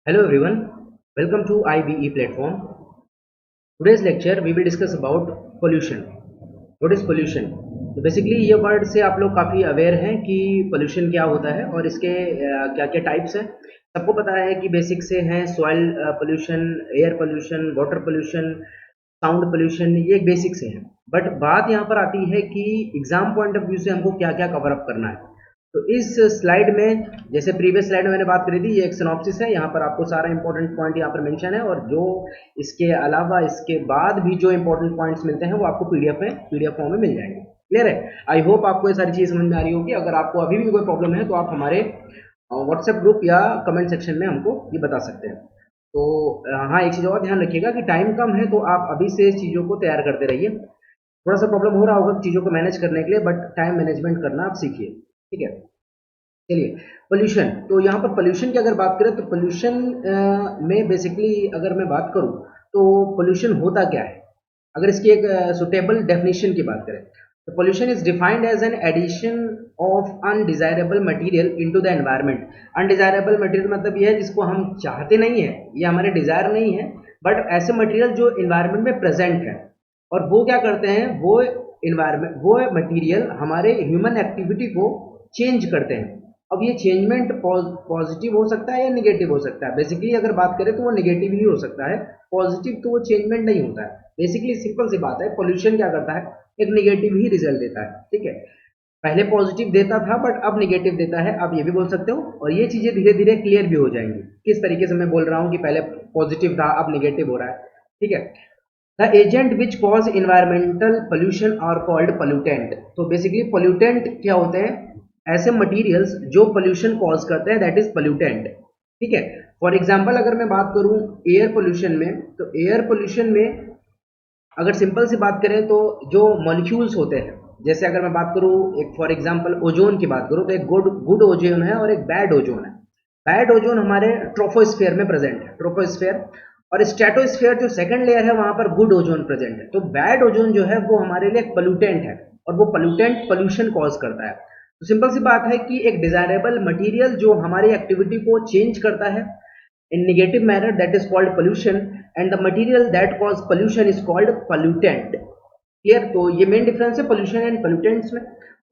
Hello everyone, welcome to IBE platform. Today's lecture we will discuss about pollution. What is pollution? तो basically ये word से आप लोग काफ़ी अवेयर हैं कि पोल्यूशन क्या होता है और इसके क्या क्या टाइप्स हैं। सबको पता है कि बेसिक से हैं soil pollution, air pollution, water pollution, sound pollution, ये एक बेसिक से हैं। बट बात यहाँ पर आती है कि एग्जाम पॉइंट ऑफ व्यू से हमको क्या क्या कवर अप करना है। तो इस स्लाइड में, जैसे प्रीवियस स्लाइड में मैंने बात करी थी, ये एक सिनॉप्सिस है। यहाँ पर आपको सारा इंपॉर्टेंट पॉइंट यहाँ पर मेंशन है और जो इसके अलावा इसके बाद भी जो इंपॉर्टेंट पॉइंट्स मिलते हैं वो आपको पीडीएफ फॉर्म में मिल जाएंगे। क्लियर है? आई होप आपको ये सारी चीज़ समझ में आ रही होगी। अगर आपको अभी भी कोई प्रॉब्लम है तो आप हमारे व्हाट्सएप ग्रुप या कमेंट सेक्शन में हमको ये बता सकते हैं। तो हाँ, एक चीज़ और ध्यान रखिएगा कि टाइम कम है तो आप अभी से चीज़ों को तैयार करते रहिए। थोड़ा सा प्रॉब्लम हो रहा होगा चीज़ों को मैनेज करने के लिए, बट टाइम मैनेजमेंट करना आप सीखिए। ठीक है, चलिए। पोल्यूशन, तो यहाँ पर पोल्यूशन की अगर बात करें तो पोल्यूशन में बेसिकली अगर मैं बात करूँ तो पोल्यूशन होता क्या है, अगर इसकी एक सुटेबल डेफिनेशन की बात करें तो pollution is defined as an addition of undesirable material into the environment. Undesirable material मतलब ये है जिसको हम चाहते नहीं है, ये हमारे डिजायर नहीं है, बट ऐसे मटेरियल जो इन्वायरमेंट में प्रेजेंट है और वो क्या करते हैं, वो मटेरियल हमारे ह्यूमन एक्टिविटी को चेंज करते हैं। अब ये चेंजमेंट पॉजिटिव हो सकता है या निगेटिव हो सकता है। बेसिकली अगर बात करें तो वो निगेटिव ही हो सकता है, पॉजिटिव तो वो चेंजमेंट नहीं होता है। बेसिकली सिंपल सी बात है, पोल्यूशन क्या करता है, एक निगेटिव ही रिजल्ट देता है। ठीक है, पहले पॉजिटिव देता था बट अब निगेटिव देता है, आप ये भी बोल सकते हो। और ये चीजें धीरे धीरे क्लियर भी हो जाएंगी किस तरीके से मैं बोल रहा हूँ कि पहले पॉजिटिव था अब निगेटिव हो रहा है। ठीक है, the agent which cause environmental pollution are called pollutant. तो बेसिकली पोल्यूटेंट क्या होते हैं, ऐसे मटेरियल्स जो पोल्यूशन कॉज करते हैं, दैट इज पोल्यूटेंट। ठीक है, फॉर एग्जांपल अगर मैं बात करूं एयर पोल्यूशन में, तो एयर पोल्यूशन में अगर सिंपल सी बात करें तो जो मॉलिक्यूल्स होते हैं, जैसे अगर मैं बात करूं एक फॉर एग्जांपल ओजोन की बात करूं तो एक गुड गुड ओजोन है और एक बैड ओजोन है। बैड ओजोन हमारे ट्रोपोस्फेयर में प्रेजेंट है, ट्रोपोस्फेयर, और स्ट्रेटोस्फेयर जो सेकंड लेयर है वहां पर गुड ओजोन प्रेजेंट है। तो बैड ओजोन जो है वो हमारे लिए एक पोल्यूटेंट है और वो पोल्यूटेंट पोल्यूशन कॉज करता है। तो सिंपल सी बात है कि एक डिजायरेबल मटेरियल जो हमारी एक्टिविटी को चेंज करता है in negative manner, that is called pollution, and the material that cause pollution is called pollutant। Clear? तो ये मेन डिफरेंस है पोल्यूशन एंड पोल्यूटेंट्स में।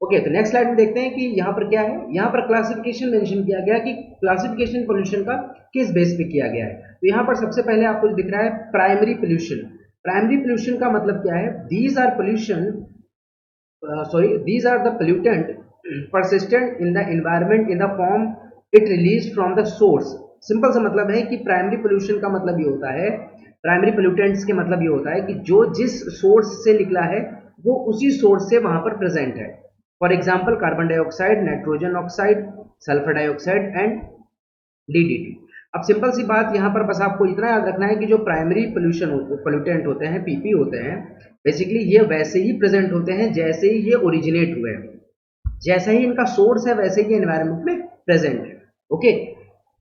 ओके, तो नेक्स्ट स्लाइड में देखते हैं कि यहाँ पर क्या है। यहाँ पर क्लासिफिकेशन मेंशन किया गया कि क्लासिफिकेशन पोल्यूशन का किस बेस पे किया गया है। तो यहाँ पर सबसे पहले आपको दिख रहा है प्राइमरी पोल्यूशन। प्राइमरी पोल्यूशन का मतलब क्या है, these are pollution these are the pollutant persistent in the environment in the form it released from the source। Simple सा मतलब है कि प्राइमरी पोल्यूशन का मतलब ये होता है, प्राइमरी पोल्यूटेंट्स के मतलब ये होता है कि जो जिस सोर्स से निकला है वो उसी सोर्स से वहां पर प्रेजेंट है। For example carbon dioxide, nitrogen oxide, sulphur dioxide and DDT. अब सिंपल सी बात यहाँ पर बस आपको इतना याद रखना है कि जो प्राइमरी पोल्यूटेंट होते हैं, पीपी होते हैं, बेसिकली ये वैसे ही प्रेजेंट होते हैं जैसे ही ये ओरिजिनेट हुए हैं, जैसा ही इनका सोर्स है वैसे ही एनवायरनमेंट में प्रेजेंट है। ओके,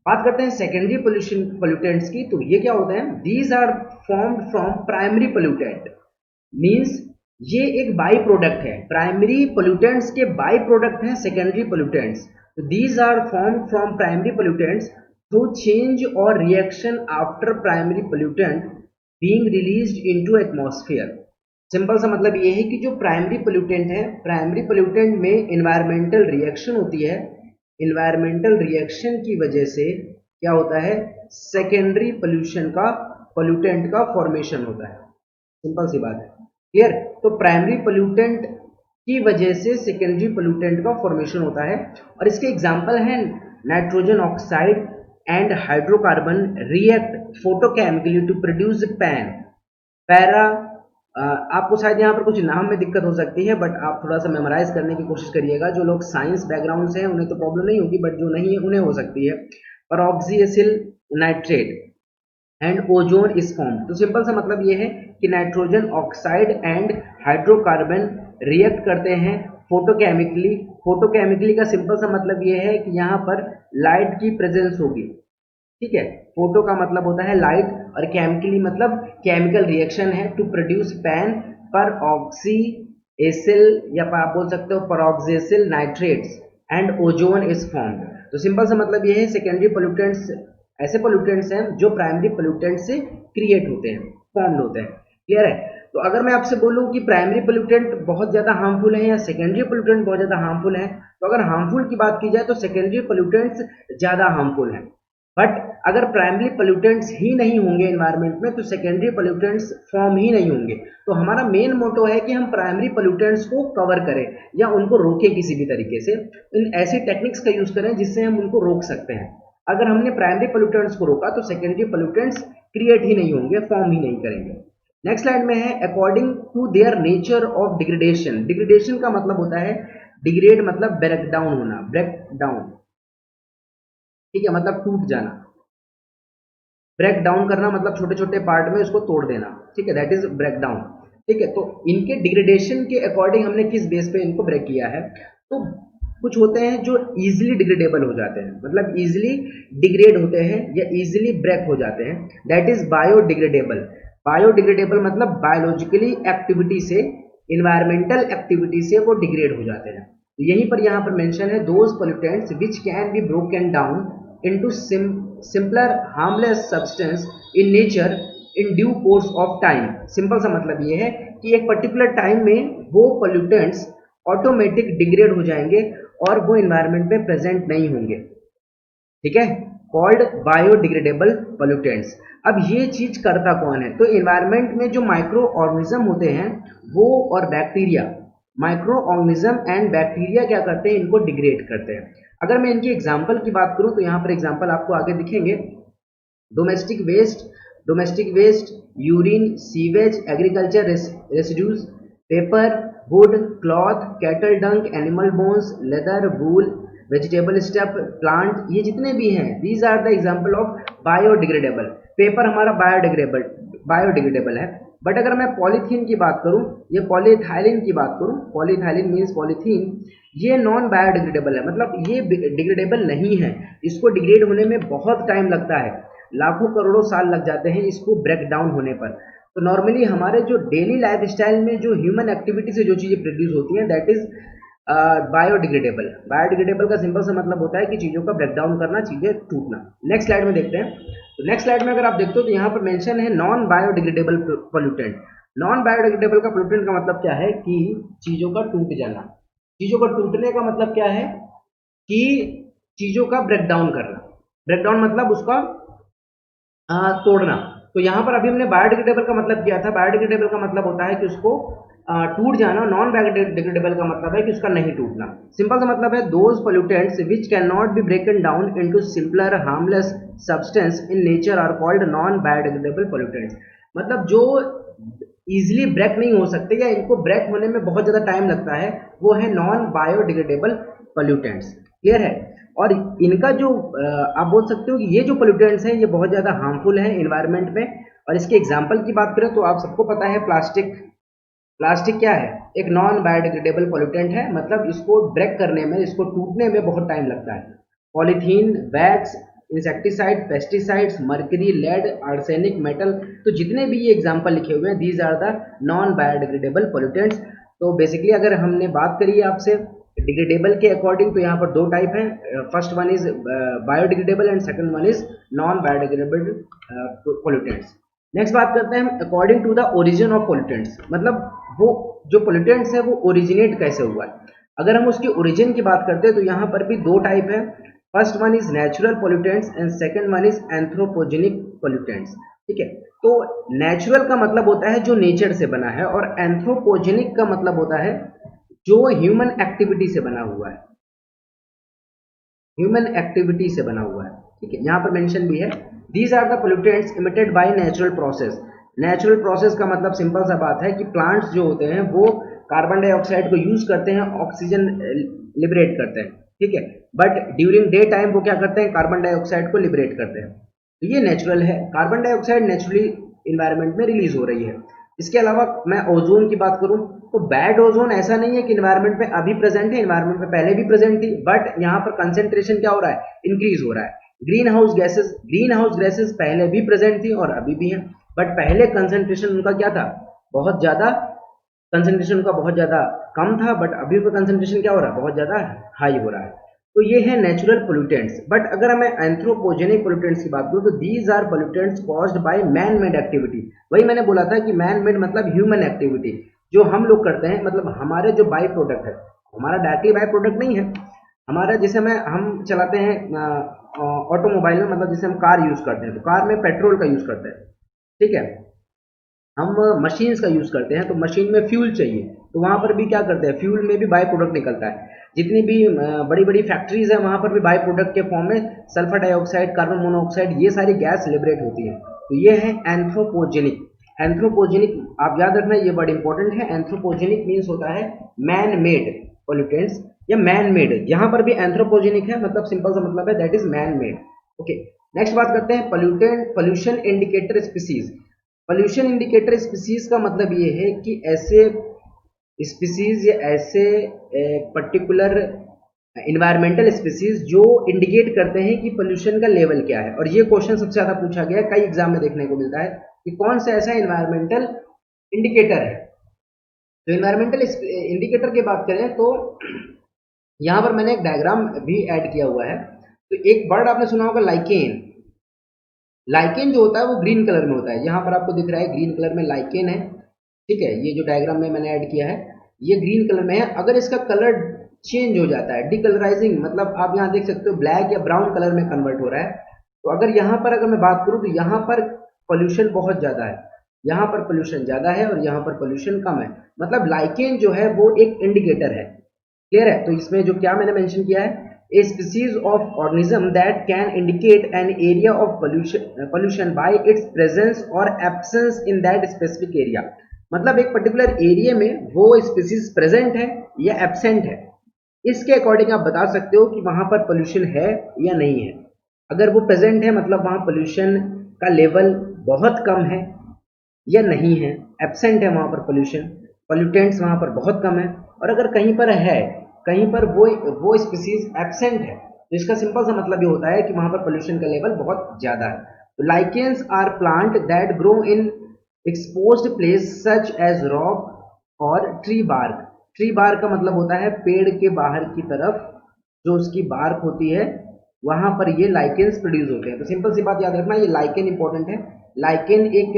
बात करते हैं सेकेंडरी पोल्यूशन पोल्यूटेंट्स की। तो ये क्या होते हैं, these are formed from primary pollutant, means ये एक बाई प्रोडक्ट है। प्राइमरी पोल्यूटेंट्स के बाई प्रोडक्ट हैं सेकेंडरी पोल्यूटेंट्स। तो these are formed from primary pollutants through change और reaction after primary pollutant being released into atmosphere. Simple सा मतलब ये है कि जो प्राइमरी पोल्यूटेंट है, प्राइमरी पोल्यूटेंट में इन्वायरमेंटल रिएक्शन होती है, इन्वायरमेंटल रिएक्शन की वजह से क्या होता है, सेकेंडरी पोल्यूशन का पोल्यूटेंट का फॉर्मेशन होता है। सिंपल सी बात है। क्लियर? तो प्राइमरी पोल्यूटेंट की वजह से सेकेंडरी पोल्यूटेंट का फॉर्मेशन होता है और इसके एग्जांपल हैं nitrogen oxide and hydrocarbon react photochemically to produce para. आपको शायद यहाँ पर कुछ नाम में दिक्कत हो सकती है, बट आप थोड़ा सा मेमोराइज करने की कोशिश करिएगा। जो लोग साइंस बैकग्राउंड से हैं उन्हें तो प्रॉब्लम नहीं होगी, बट जो नहीं है उन्हें हो सकती है। Peroxyacyl nitrate and ozone is form. तो सिंपल सा मतलब ये है कि nitrogen oxide and hydrocarbon react करते हैं फोटोकेमिकली। फोटोकेमिकली का सिंपल सा मतलब ये है कि यहाँ पर लाइट की प्रेजेंस होगी। ठीक है, फोटो का मतलब होता है लाइट और केमिकली मतलब केमिकल रिएक्शन है, to produce PAN peroxyacyl या आप बोल सकते हो peroxyacyl nitrates and ozone is form. तो सिंपल सा मतलब ये है सेकेंडरी पोल्यूटेंट्स ऐसे पोल्यूटेंट्स हैं जो प्राइमरी पोल्यूटेंट से क्रिएट होते हैं, फॉर्म्ड होते हैं। क्लियर है? तो अगर मैं आपसे बोलूं कि प्राइमरी पोल्यूटेंट बहुत ज़्यादा हार्मफुल है या सेकेंडरी पोल्यूटेंट बहुत ज़्यादा हार्मफुल है, तो अगर हार्मफुल की बात की जाए तो सेकेंडरी पोल्यूटेंट्स ज़्यादा हार्मफुल हैं। बट अगर प्राइमरी पोल्यूटेंट्स ही नहीं होंगे एनवायरनमेंट में तो सेकेंडरी पोल्यूटेंट्स फॉर्म ही नहीं होंगे। तो हमारा मेन मोटो है कि हम प्राइमरी पोल्यूटेंट्स को कवर करें या उनको रोकें किसी भी तरीके से, इन ऐसी टेक्निक्स का यूज़ करें जिससे हम उनको रोक सकते हैं। अगर हमने प्राइमरी पोल्यूटेंट्स को रोका तो सेकेंडरी पोल्यूटेंट्स क्रिएट ही नहीं होंगे, फॉर्म ही नहीं करेंगे। नेक्स्ट स्लाइड में है according to their nature of degradation. Degradation का मतलब होता है, डिग्रेड मतलब ब्रेक डाउन होना, ब्रेक डाउन, ठीक है, मतलब टूट जाना। ब्रेक डाउन करना मतलब छोटे छोटे पार्ट में उसको तोड़ देना, ठीक है, दैट इज ब्रेक डाउन। ठीक है, तो इनके डिग्रेडेशन के अकॉर्डिंग हमने किस बेस पे इनको ब्रेक किया है, तो कुछ होते हैं जो इजीली डिग्रेडेबल हो जाते हैं, मतलब इजीली डिग्रेड होते हैं या इजीली ब्रेक हो जाते हैं, दैट इज बायोडिग्रेडेबल। बायोडिग्रेडेबल मतलब बायोलॉजिकली एक्टिविटी से, इन्वायरमेंटल एक्टिविटी से वो डिग्रेड हो जाते हैं। तो यहीं पर यहाँ पर मेंशन है those pollutants which can be broken down into simpler harmless substance in nature in due course of time. Simple सा मतलब ये है कि एक पर्टिकुलर टाइम में वो पोल्यूटेंट्स ऑटोमेटिक डिग्रेड हो जाएंगे और वो इन्वायरमेंट में प्रेजेंट नहीं होंगे, ठीक है, कॉल्ड बायोडिग्रेडेबल पोल्यूटेंट्स। अब ये चीज करता कौन है, तो इन्वायरमेंट में जो माइक्रो ऑर्गेनिज्म होते हैं वो और bacteria, micro organism and bacteria क्या करते हैं, इनको डिग्रेड करते हैं। अगर मैं इनकी एग्जांपल की बात करूं तो यहाँ पर एग्जांपल आपको आगे दिखेंगे। Domestic waste, urine, sewage, agriculture residues, paper, wood, cloth, cattle dung, animal bones, leather, wool, vegetable stuff, plant, ये जितने भी हैं, these are the example of biodegradable. Paper हमारा बायोडिग्रेडेबल है। बट अगर मैं पॉलीथीन की बात करूं या पॉलीथाइलिन की बात करूं, पॉलीथाइलिन मीन्स पॉलीथीन, ये नॉन बायोडिग्रेडेबल है, मतलब ये डिग्रेडेबल नहीं है, इसको डिग्रेड होने में बहुत टाइम लगता है, लाखों करोड़ों साल लग जाते हैं इसको ब्रेक डाउन होने पर। तो नॉर्मली हमारे जो डेली लाइफ स्टाइल में जो ह्यूमन एक्टिविटी से जो चीज़ें प्रोड्यूस होती हैं दैट इज बायोडिग्रेडेबल। बायोडिग्रेडेबल का सिंपल सा मतलब होता है कि चीज़ों का ब्रेक डाउन करना, चीज़ें टूटना। नेक्स्ट स्लाइड में देखते हैं। तो नेक्स्ट स्लाइड में अगर आप देखते हो तो यहाँ पर मेंशन है non biodegradable pollutant. Non biodegradable का पोल्यूटेंट का मतलब क्या है कि चीज़ों का टूट जाना। चीज़ों का टूटने का मतलब क्या है कि चीज़ों का ब्रेक डाउन करना। ब्रेक डाउन मतलब उसका तोड़ना। तो यहाँ पर अभी हमने बायोडिग्रेडेबल का मतलब किया था, बायोडिग्रेडेबल का मतलब होता है कि उसको टूट जाना, नॉन बायोडिग्रेडेबल का मतलब है कि उसका नहीं टूटना। सिंपल सा मतलब है those pollutants which can not be broken down into simpler harmless substance in nature are called non biodegradable pollutants. मतलब जो इजीली ब्रेक नहीं हो सकते या इनको ब्रेक होने में बहुत ज़्यादा टाइम लगता है वो है नॉन बायोडिग्रेडेबल पोल्यूटेंट्स। क्लियर है? और इनका जो आप बोल सकते हो कि ये जो पोल्यूटेंट्स हैं ये बहुत ज़्यादा हार्मफुल हैं इन्वायरमेंट में। और इसके एग्जांपल की बात करें तो आप सबको पता है प्लास्टिक। प्लास्टिक क्या है, एक नॉन बायोडिग्रेडेबल पोल्यूटेंट है, मतलब इसको ब्रेक करने में, इसको टूटने में बहुत टाइम लगता है। Polythene, wax, insecticide, pesticides, mercury, lead, arsenic, metal, तो जितने भी ये एग्जांपल लिखे हुए हैं these are the non biodegradable pollutants. तो बेसिकली अगर हमने बात करी है आपसे डिग्रेडेबल के अकॉर्डिंग तो यहाँ पर दो टाइप हैं, first one is biodegradable and second one is non biodegradable pollutants. Next बात करते हैं हम according to the origin of pollutants, मतलब वो जो पोल्यूटेंट्स है वो ओरिजिनेट कैसे हुआ है। अगर हम उसके ओरिजिन की बात करते हैं तो यहाँ पर भी दो टाइप है, first one is natural pollutants and second one is anthropogenic pollutants. ठीक है, तो नेचुरल का मतलब होता है जो नेचर से बना है और एंथ्रोपोजेनिक का मतलब होता है जो ह्यूमन एक्टिविटी से बना हुआ है, ह्यूमन एक्टिविटी से बना हुआ है। ठीक है, यहाँ पर मेंशन भी है these are the pollutants emitted by natural process. Natural process का मतलब सिंपल सा बात है कि प्लांट्स जो होते हैं वो कार्बन डाइऑक्साइड को यूज करते हैं, ऑक्सीजन लिबरेट करते हैं, ठीक है, बट ड्यूरिंग डे टाइम वो क्या करते हैं, कार्बन डाइऑक्साइड को लिबरेट करते हैं। तो ये नेचुरल है, कार्बन डाइऑक्साइड नेचुरली इन्वायरमेंट में रिलीज हो रही है। इसके अलावा मैं ओजोन की बात करूं तो बैड ओजोन ऐसा नहीं है कि इन्वायरमेंट में अभी प्रेजेंट है, इन्वायरमेंट में पहले भी प्रेजेंट थी, बट यहाँ पर कंसेंट्रेशन क्या हो रहा है, इंक्रीज हो रहा है। ग्रीन हाउस गैसेस पहले भी प्रेजेंट थी और अभी भी है, बट पहले कंसेंट्रेशन उनका क्या था, बहुत ज्यादा, कंसेंट्रेशन उनका बहुत ज्यादा कम था, बट अभी का कंसेंट्रेशन क्या हो रहा है, बहुत ज्यादा हाई हो रहा है। तो ये है नेचुरल पोल्यूटेंट्स। बट अगर मैं एंथ्रोपोजेनिक पोल्यूटेंट्स की बात करूँ तो these are pollutants caused by man made activity. वही मैंने बोला था कि मैन मेड मतलब ह्यूमन एक्टिविटी, जो हम लोग करते हैं, मतलब हमारे जो बाई प्रोडक्ट है, हमारा डायरेक्टली बाई प्रोडक्ट नहीं है हमारा, जैसे हम चलाते हैं ऑटोमोबाइल में, मतलब जैसे हम कार यूज करते हैं तो कार में पेट्रोल का यूज करते हैं, ठीक है। हम मशीन्स का यूज करते हैं तो मशीन में फ्यूल चाहिए, तो वहां पर भी क्या करते हैं, फ्यूल में भी बाई प्रोडक्ट निकलता है। जितनी भी बड़ी बड़ी फैक्ट्रीज है वहां पर भी बाई प्रोडक्ट के फॉर्म में सल्फर डाइऑक्साइड, कार्बन मोनोऑक्साइड, ये सारी गैस लिबरेट होती है। तो ये है एंथ्रोपोजेनिक। एंथ्रोपोजेनिक आप याद रखना, ये वर्ड इंपॉर्टेंट है। एंथ्रोपोजेनिक मीन्स होता है मैन मेड पोल्यूटेंट्स या मैन मेड। यहाँ पर भी एंथ्रोपोजेनिक है, मतलब सिंपल सा मतलब है that is man made. Okay, next बात करते हैं pollution indicator species. Pollution indicator species का मतलब ये है कि ऐसे स्पीसीज या ऐसे पर्टिकुलर इन्वायरमेंटल स्पीसीज जो इंडिकेट करते हैं कि पोल्यूशन का लेवल क्या है। और ये क्वेश्चन सबसे ज्यादा पूछा गया है, कई एग्जाम में देखने को मिलता है कि कौन सा ऐसा इन्वायरमेंटल इंडिकेटर है। तो इन्वायरमेंटल इंडिकेटर की बात करें तो यहाँ पर मैंने एक डायग्राम भी ऐड किया हुआ है। तो एक बर्ड आपने सुना होगा लाइकेन। लाइकेन जो होता है वो ग्रीन कलर में होता है, यहाँ पर आपको दिख रहा है ग्रीन कलर में लाइकेन है, ठीक है। ये जो डायग्राम में मैंने ऐड किया है ये ग्रीन कलर में है। अगर इसका कलर चेंज हो जाता है, डिकलराइजिंग, मतलब आप यहाँ देख सकते हो ब्लैक या ब्राउन कलर में कन्वर्ट हो रहा है, तो अगर यहाँ पर अगर मैं बात करूँ तो यहाँ पर पोल्यूशन बहुत ज्यादा है, यहाँ पर पोल्यूशन ज्यादा है और यहाँ पर पोल्यूशन कम है। मतलब लाइकेन जो है वो एक इंडिकेटर है, क्लियर है। तो इसमें जो क्या मैंने मेंशन किया है, a species of organism that can indicate an area of pollution by its presence or absence in that specific area। मतलब एक पर्टिकुलर एरिया में वो स्पीसीज प्रेजेंट है या एब्सेंट है, इसके अकॉर्डिंग आप बता सकते हो कि वहां पर पोल्यूशन है या नहीं है। अगर वो प्रेजेंट है मतलब वहां पोल्यूशन का लेवल बहुत कम है या नहीं है, एब्सेंट है वहां पर पोल्यूशन, पोल्यूटेंट्स वहां पर बहुत कम है। और अगर कहीं पर है, कहीं पर वो स्पीसीज एब्सेंट है, तो इसका सिंपल सा मतलब ये होता है कि वहां पर पोल्यूशन का लेवल बहुत ज्यादा है। तो lichens are plant that grow in exposed place such as rock और ट्री बार्क। ट्री बार्क का मतलब होता है पेड़ के बाहर की तरफ जो उसकी बार्क होती है, वहां पर ये लाइकेंस प्रोड्यूस होते हैं। तो सिंपल सी बात याद रखना, ये लाइकेन इंपॉर्टेंट है। लाइकेन एक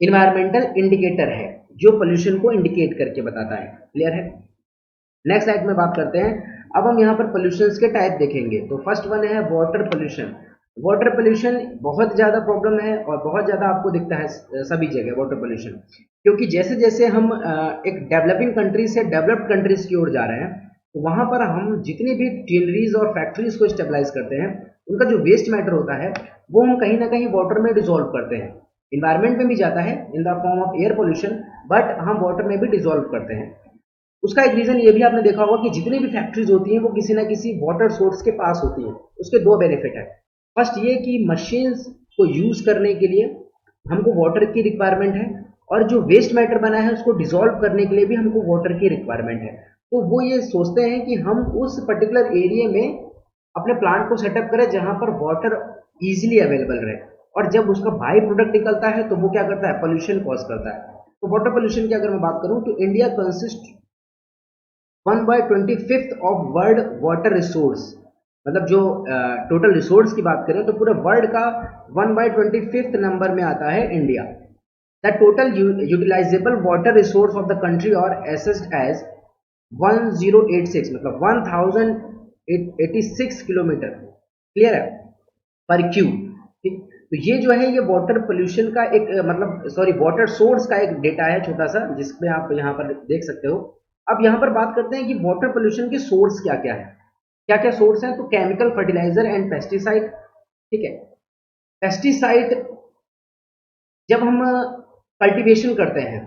इन्वायरमेंटल इंडिकेटर है जो पोल्यूशन को इंडिकेट करके बताता है, क्लियर है। नेक्स्ट टाइप में बात करते हैं। अब हम यहाँ पर पोल्यूशन के टाइप देखेंगे। तो फर्स्ट वन है वाटर पोल्यूशन। वाटर पोल्यूशन बहुत ज्यादा प्रॉब्लम है और बहुत ज्यादा आपको दिखता है सभी जगह वाटर पोल्यूशन, क्योंकि जैसे जैसे हम एक डेवलपिंग कंट्री से डेवलप्ड कंट्रीज की ओर जा रहे हैं, तो वहां पर हम जितनी भी टिनरीज और फैक्ट्रीज को स्टेबलाइज करते हैं, उनका जो वेस्ट मैटर होता है वो हम कहीं ना कहीं वाटर में डिजोल्व करते हैं। इन्वायरमेंट में भी जाता है in the form of air pollution, but हम वाटर में भी डिजोल्व करते हैं। उसका एक रीजन ये भी आपने देखा होगा कि जितनी भी फैक्ट्रीज होती हैं वो किसी ना किसी वाटर सोर्स के पास होती हैं। उसके दो बेनिफिट है। फर्स्ट ये कि मशीन्स को यूज करने के लिए हमको वाटर की रिक्वायरमेंट है, और जो वेस्ट मैटर बना है उसको डिसॉल्व करने के लिए भी हमको वाटर की रिक्वायरमेंट है। तो वो ये सोचते हैं कि हम उस पर्टिकुलर एरिया में अपने प्लांट को सेटअप करें जहां पर वाटर इजीली अवेलेबल रहे, और जब उसका बाई प्रोडक्ट निकलता है तो वो क्या करता है, पोल्यूशन कॉज करता है। तो वाटर पोल्यूशन की अगर मैं बात करूं तो India consist 1/25 of world water resource. मतलब जो टोटल रिसोर्स की बात करें तो पूरे वर्ल्ड का 1/25 नंबर में आता है India. The total utilizable water resource of the country और असेस्ड एज 1086, मतलब 1086 किलोमीटर, क्लियर है, पर क्यूब। ठीक, तो ये जो है ये वाटर पोल्यूशन का एक मतलब सॉरी वाटर सोर्स का एक डेटा है छोटा सा, जिसमें आप यहाँ पर देख सकते हो। अब यहाँ पर बात करते हैं कि वाटर पोल्यूशन के सोर्स क्या क्या है, क्या क्या सोर्स हैं। तो केमिकल, फर्टिलाइजर एंड पेस्टिसाइड, ठीक है। पेस्टिसाइड जब हम कल्टीवेशन करते हैं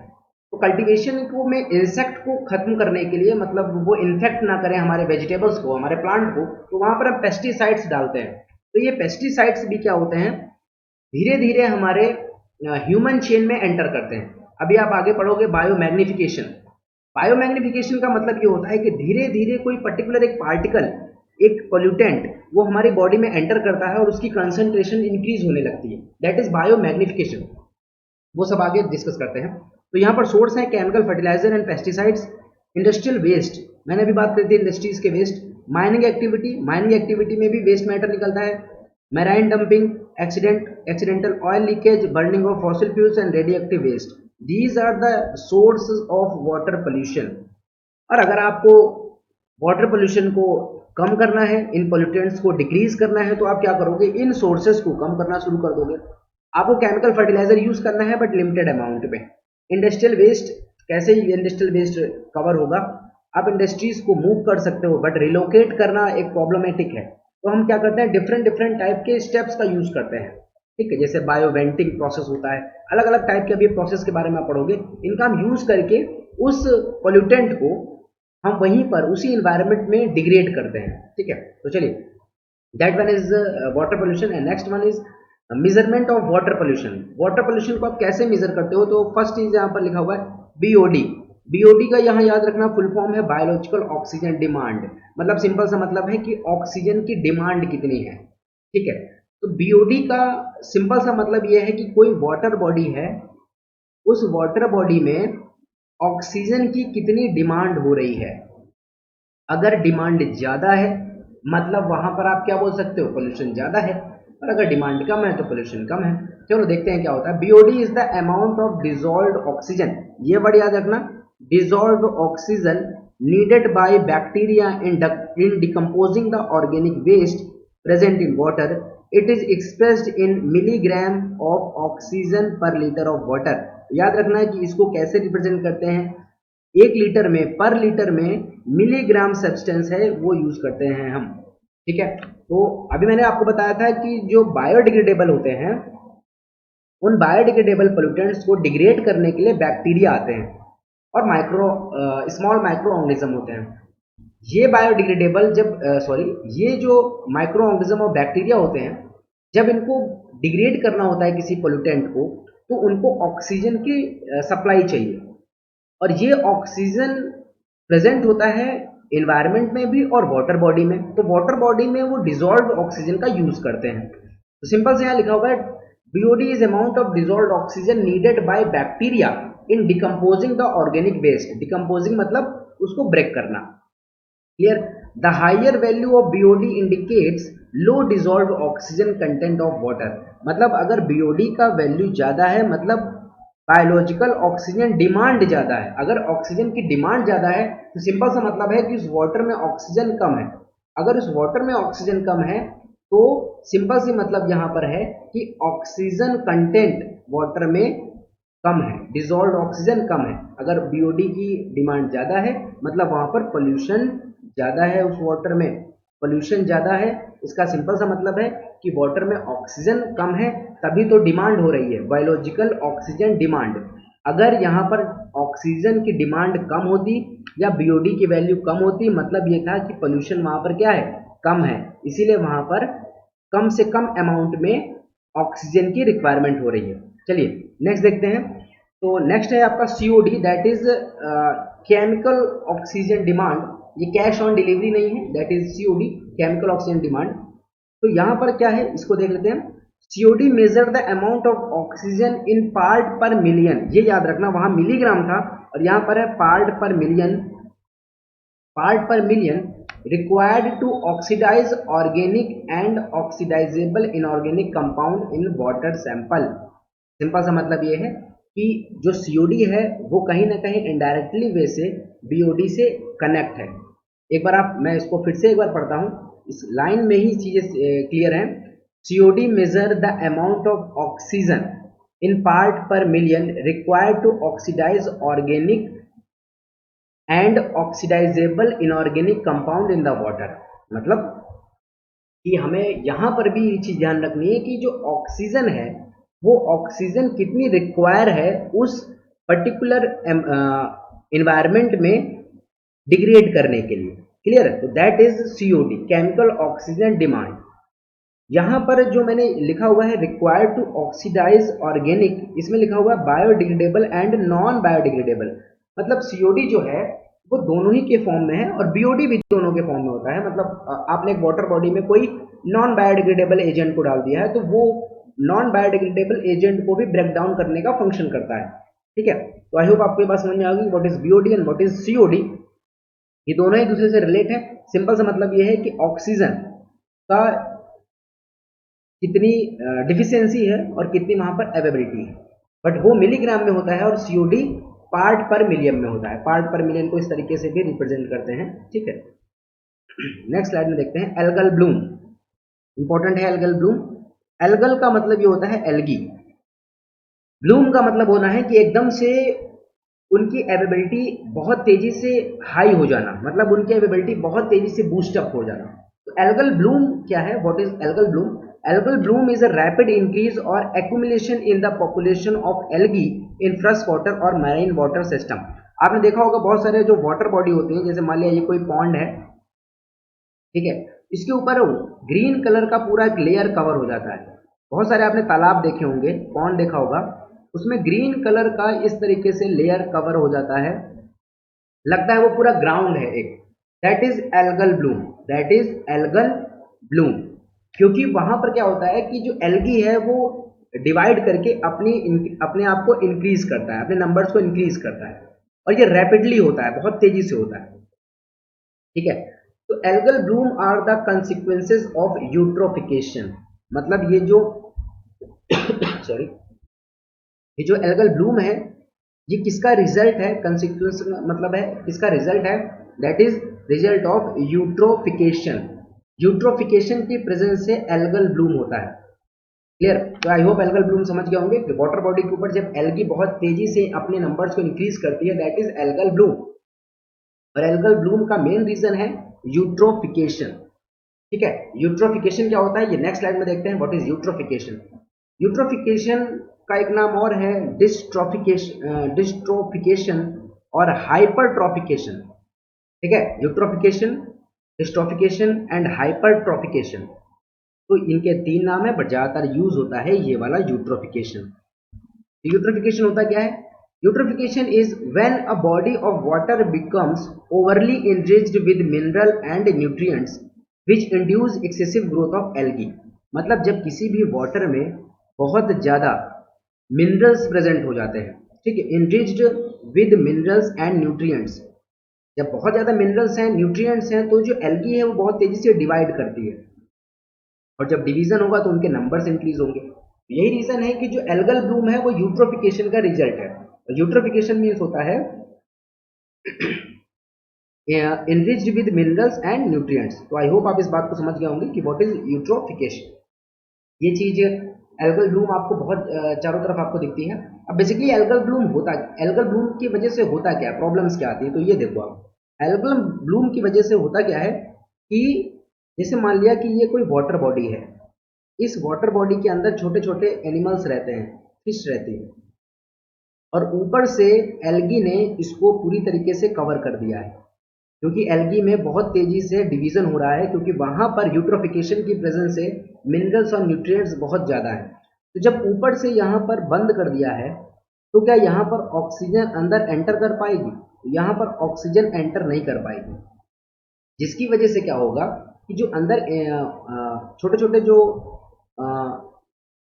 तो कल्टीवेशन को में इंसेक्ट को खत्म करने के लिए, मतलब वो इन्फेक्ट ना करें हमारे वेजिटेबल्स को, हमारे प्लांट को, तो वहां पर हम पेस्टिसाइड्स डालते हैं। तो ये पेस्टिसाइड्स भी क्या होते हैं, धीरे धीरे हमारे ह्यूमन चेन में एंटर करते हैं। अभी आप आगे पढ़ोगे बायोमैग्निफिकेशन। बायोमैग्निफिकेशन का मतलब ये होता है कि धीरे धीरे कोई पर्टिकुलर एक पार्टिकल, एक पोल्यूटेंट, वो हमारी बॉडी में एंटर करता है और उसकी कंसंट्रेशन इंक्रीज होने लगती है, दैट इज बायोमैग्निफिकेशन। वो सब आगे डिस्कस करते हैं। तो यहाँ पर सोर्स है chemical, fertiliser and pesticides. Industrial waste, मैंने अभी बात करी थी इंडस्ट्रीज के वेस्ट। माइनिंग एक्टिविटी में भी वेस्ट मैटर निकलता है। Marine dumping, accidental oil leakage, burning of fossil fuels and radioactive waste, these are the sources of water pollution. और अगर आपको वाटर पोल्यूशन को कम करना है, इन पोल्यूटेंट्स को डिक्रीज करना है, तो आप क्या करोगे, इन सोर्सेज को कम करना शुरू कर दोगे। आपको केमिकल फर्टिलाइजर यूज करना है बट लिमिटेड अमाउंट में। इंडस्ट्रियल वेस्ट, कैसे इंडस्ट्रियल वेस्ट कवर होगा, आप इंडस्ट्रीज को मूव कर सकते हो बट रिलोकेट करना एक प्रॉब्लमेटिक है। तो हम क्या करते हैं, डिफरेंट टाइप के स्टेप्स का यूज करते हैं, ठीक है। जैसे बायोवेंटिंग प्रोसेस होता है, अलग अलग टाइप के अभी प्रोसेस के बारे में आप पढ़ोगे। इनका हम यूज करके उस पोल्यूटेंट को हम वहीं पर उसी इन्वायरमेंट में डिग्रेड करते हैं, ठीक है। तो चलिए, that one is water pollution and next one is measurement of water pollution. Water pollution को आप कैसे मेजर करते हो, तो फर्स्ट चीज यहाँ पर लिखा हुआ है बीओडी। बीओडी का यहाँ याद रखना फुल फॉर्म है बायोलॉजिकल ऑक्सीजन डिमांड। मतलब सिंपल सा मतलब है कि ऑक्सीजन की डिमांड कितनी है, ठीक है। तो बीओडी का सिंपल सा मतलब यह है कि कोई वाटर बॉडी है, उस वाटर बॉडी में ऑक्सीजन की कितनी डिमांड हो रही है। अगर डिमांड ज्यादा है मतलब वहां पर आप क्या बोल सकते हो, पोल्यूशन ज्यादा है। और अगर डिमांड कम है तो पोल्यूशन कम है। चलो देखते हैं क्या होता है। BOD is the amount of dissolved oxygen, ये वर्ड याद रखना, dissolved oxygen needed by bacteria in decomposing the organic waste present in water. It is expressed in milligram of oxygen per litre of water. याद रखना है कि इसको कैसे represent करते हैं, एक लीटर में, पर लीटर में मिलीग्राम सब्सटेंस है वो यूज करते हैं हम, ठीक है। तो अभी मैंने आपको बताया था कि जो बायोडिग्रेडेबल होते हैं, उन बायोडिग्रेडेबल पोल्यूटेंट्स को डिग्रेड करने के लिए बैक्टीरिया आते हैं और स्मॉल माइक्रो ऑर्गेनिज्म होते हैं। ये बायोडिग्रेडेबल ये जो माइक्रो ऑर्गेनिज्म और बैक्टीरिया होते हैं, जब इनको डिग्रेड करना होता है किसी पोल्यूटेंट को, तो उनको ऑक्सीजन की सप्लाई चाहिए। और ये ऑक्सीजन प्रेजेंट होता है एनवायरनमेंट में भी और वाटर बॉडी में। तो वाटर बॉडी में वो डिजॉल्व्ड ऑक्सीजन का यूज करते हैं। तो सिंपल से यहाँ लिखा हुआ है BOD is amount of dissolved oxygen needed by bacteria in decomposing the organic waste. Decomposing मतलब उसको ब्रेक करना, clear. The higher value of BOD indicates low dissolved oxygen content of water. मतलब अगर बीओडी का वैल्यू ज्यादा है मतलब biological oxygen demand ज्यादा है। अगर ऑक्सीजन की डिमांड ज्यादा है तो सिंपल सा मतलब है कि उस वाटर में ऑक्सीजन कम है। अगर उस वाटर में ऑक्सीजन कम है तो सिंपल सी मतलब यहां पर है कि ऑक्सीजन कंटेंट वाटर में कम है, डिजॉल्व्ड ऑक्सीजन कम है। अगर बीओडी की डिमांड ज्यादा है मतलब वहां पर पोल्यूशन ज्यादा है, उस वाटर में पोल्यूशन ज्यादा है। इसका सिंपल सा मतलब है कि वाटर में ऑक्सीजन कम है, तभी तो डिमांड हो रही है, बायोलॉजिकल ऑक्सीजन डिमांड। अगर यहाँ पर ऑक्सीजन की डिमांड कम होती या बीओडी की वैल्यू कम होती, मतलब ये था कि पोल्यूशन वहां पर क्या है, कम है, इसीलिए वहां पर कम से कम अमाउंट में ऑक्सीजन की रिक्वायरमेंट हो रही है। चलिए नेक्स्ट देखते हैं। तो नेक्स्ट है आपका COD, that is chemical oxygen demand. ये कैश ऑन डिलीवरी नहीं है, that is COD, chemical oxygen demand. तो यहां पर क्या है इसको देख लेते हैं। COD measure the amount of oxygen in part per million. ये याद रखना, वहां मिलीग्राम था और यहां पर है part per million. Part per million required to oxidize organic and oxidizable inorganic compound in water sample. Simple सा मतलब ये है कि जो सीओडी है वो कहीं ना कहीं इनडायरेक्टली वे से बीओडी से कनेक्ट है। एक बार मैं इसको फिर से एक बार पढ़ता हूं, इस लाइन में ही चीजें क्लियर हैं। COD measure the amount of oxygen in part per million required to oxidize organic and oxidizable inorganic compound in the water. मतलब कि हमें यहां पर भी ये चीज ध्यान रखनी है कि जो ऑक्सीजन है वो ऑक्सीजन कितनी रिक्वायर है उस पर्टिकुलर एनवायरमेंट में डिग्रेड करने के लिए, क्लियर है। तो that is COD, chemical oxygen demand. यहां पर जो मैंने लिखा हुआ है रिक्वायर्ड टू ऑक्सीडाइज ऑर्गेनिक, इसमें लिखा हुआ है बायोडिग्रेडेबल एंड नॉन बायोडिग्रेडेबल। मतलब सीओडी जो है वो दोनों ही के फॉर्म में है और बीओडी भी दोनों के फॉर्म में होता है। मतलब आपने एक वाटर बॉडी में कोई नॉन बायोडिग्रेडेबल एजेंट को डाल दिया है तो वो नॉन बायोडिग्रेडेबल एजेंट को भी ब्रेक डाउन करने का फंक्शन करता है, ठीक है। तो आई होप आपको ये बात समझ में आ गई what is BOD and what is COD. ये दोनों एक दूसरे से रिलेट है। सिंपल सा मतलब ये है कि ऑक्सीजन का कितनी डिफिशियंसी है और कितनी वहां पर अवेलेबिलिटी है, बट वो मिलीग्राम में होता है और सीओडी पार्ट पर मिलियन में होता है। पार्ट पर मिलियन को इस तरीके से भी रिप्रेजेंट करते हैं, ठीक है। नेक्स्ट स्लाइड में देखते हैं एल्गल ब्लूम। इंपॉर्टेंट है एल्गल ब्लूम। एल्गल का मतलब ये होता है एल्गी। ब्लूम का मतलब होना है कि एकदम से उनकी अवेलेबिलिटी बहुत तेजी से हाई हो जाना, मतलब उनकी अवेलेबिलिटी बहुत तेजी से बूस्ट अप हो जाना। तो एल्गल ब्लूम क्या है? What is algal bloom? Algal bloom is a rapid increase or accumulation in the population of algae in fresh water or marine water system. आपने देखा होगा बहुत सारे जो वाटर बॉडी होती है, जैसे मान लिया ये कोई पॉन्ड है, ठीक है, इसके ऊपर ग्रीन कलर का पूरा एक लेयर कवर हो जाता है। बहुत सारे आपने तालाब देखे होंगे, पॉन्ड देखा होगा, उसमें ग्रीन कलर का इस तरीके से लेयर कवर हो जाता है, लगता है वो पूरा ग्राउंड है एक। That is algal Bloom. That is algal Bloom. क्योंकि वहां पर क्या होता है कि जो एल्गी है वो डिवाइड करके अपने आप को इंक्रीज करता है, अपने नंबर्स को इंक्रीज करता है, और ये रैपिडली होता है, बहुत तेजी से होता है, ठीक है। तो algal bloom are the consequences of eutrophication. मतलब ये जो सॉरी, ये जो एल्गल ब्लूम है, ये किसका रिजल्ट है? कंसिक्वेंस मतलब है किसका रिजल्ट है? That is result of eutrophication. Eutrophication की प्रेजेंस से एल्गल ब्लूम होता है। क्लियर? तो आई होप एल्गल ब्लूम समझ गए होंगे कि वाटर बॉडी के ऊपर जब एल्गी बहुत तेजी से अपने नंबर्स को इंक्रीज करती है, दैट इज एल्गल ब्लूम। और एल्गल ब्लूम का मेन रीजन है यूट्रोफिकेशन, ठीक है। यूट्रोफिकेशन क्या होता है ये नेक्स्ट स्लाइड में देखते हैं। What is eutrophication? यूट्रोफिकेशन का एक नाम और है डिस्ट्रोफिकेशन और हाइपरट्रॉफिकेशन, ठीक है। यूट्रोफिकेशन, डिस्ट्रोफिकेशन एंड हाइपरट्रॉफिकेशन, तो इनके तीन नाम है, बट ज्यादातर यूज होता है ये वाला यूट्रोफिकेशन। यूट्रोफिकेशन होता क्या है? Eutrophication is when a body of water becomes overly enriched with mineral and nutrients which induce excessive growth of algae. मतलब जब किसी भी वाटर में बहुत ज्यादा मिनरल्स प्रेजेंट हो जाते हैं, ठीक है, enriched with minerals and nutrients, जब बहुत ज्यादा मिनरल्स हैं, न्यूट्रिएंट्स हैं, तो जो एल्गी है वो बहुत तेजी से डिवाइड करती है, और जब डिवीजन होगा तो उनके नंबर्स इंक्रीज होंगे। यही रीजन है कि जो एल्गल ब्लूम है वो यूट्रोफिकेशन का रिजल्ट है। यूट्रोफिकेशन मीन्स होता है enriched with minerals and nutrients. तो आई होप आप इस बात को समझ गए होंगे कि व्हाट इज यूट्रोफिकेशन। ये चीज एल्गल ब्लूम आपको बहुत चारों तरफ आपको दिखती है। अब बेसिकली एल्गल ब्लूम की वजह से होता क्या है, प्रॉब्लम्स क्या आती है, तो ये देखो आप। एल्गल ब्लूम की वजह से होता क्या है कि जैसे मान लिया कि ये कोई वाटर बॉडी है, इस वाटर बॉडी के अंदर छोटे छोटे एनिमल्स रहते हैं, फिश रहती है, और ऊपर से एल्गी ने इसको पूरी तरीके से कवर कर दिया है, क्योंकि एल्गी में बहुत तेजी से डिवीजन हो रहा है, क्योंकि वहां पर यूट्रोफिकेशन की प्रेजेंस से मिनरल्स और न्यूट्रिएंट्स बहुत ज्यादा है। तो जब ऊपर से यहाँ पर बंद कर दिया है, तो क्या यहाँ पर ऑक्सीजन अंदर एंटर कर पाएगी? यहाँ पर ऑक्सीजन एंटर नहीं कर पाएगी, जिसकी वजह से क्या होगा कि जो अंदर छोटे छोटे जो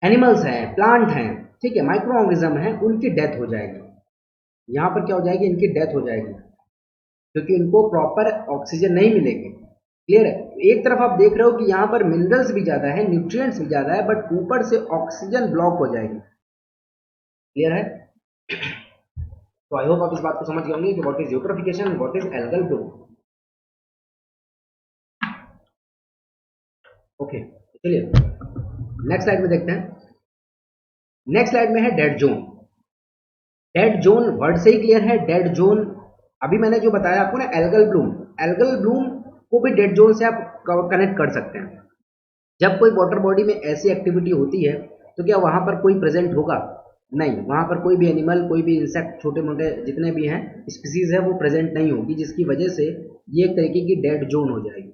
एनिमल्स हैं, प्लांट हैं, ठीक है, माइक्रो ऑर्गेनिज्म हैं, उनकी डेथ हो जाएगी। यहाँ पर क्या हो जाएगी? इनकी डेथ हो जाएगी, क्योंकि उनको प्रॉपर ऑक्सीजन नहीं मिलेगी। क्लियर है? एक तरफ आप देख रहे हो कि यहाँ पर मिनरल्स भी ज्यादा है, न्यूट्रिएंट्स भी ज्यादा है, बट ऊपर से ऑक्सीजन ब्लॉक हो जाएगी। क्लियर है? तो आई होप आप इस बात को समझ गए होंगे कि what is eutrophication, what is algal Bloom. Okay, चलिए नेक्स्ट स्लाइड में देखते हैं। नेक्स्ट स्लाइड में है dead zone. Dead zone word से ही क्लियर है। डेड जोन, अभी मैंने जो बताया आपको ना, एल्गल ब्लूम, एल्गल ब्लूम को भी डेड जोन से आप कनेक्ट कर सकते हैं। जब कोई वाटर बॉडी में ऐसी एक्टिविटी होती है, तो क्या वहां पर कोई प्रेजेंट होगा? नहीं, वहां पर कोई भी एनिमल, कोई भी इंसेक्ट, छोटे मोटे जितने भी हैं स्पीसीज है, वो प्रेजेंट नहीं होगी, जिसकी वजह से ये एक तरीके की डेड जोन हो जाएगी।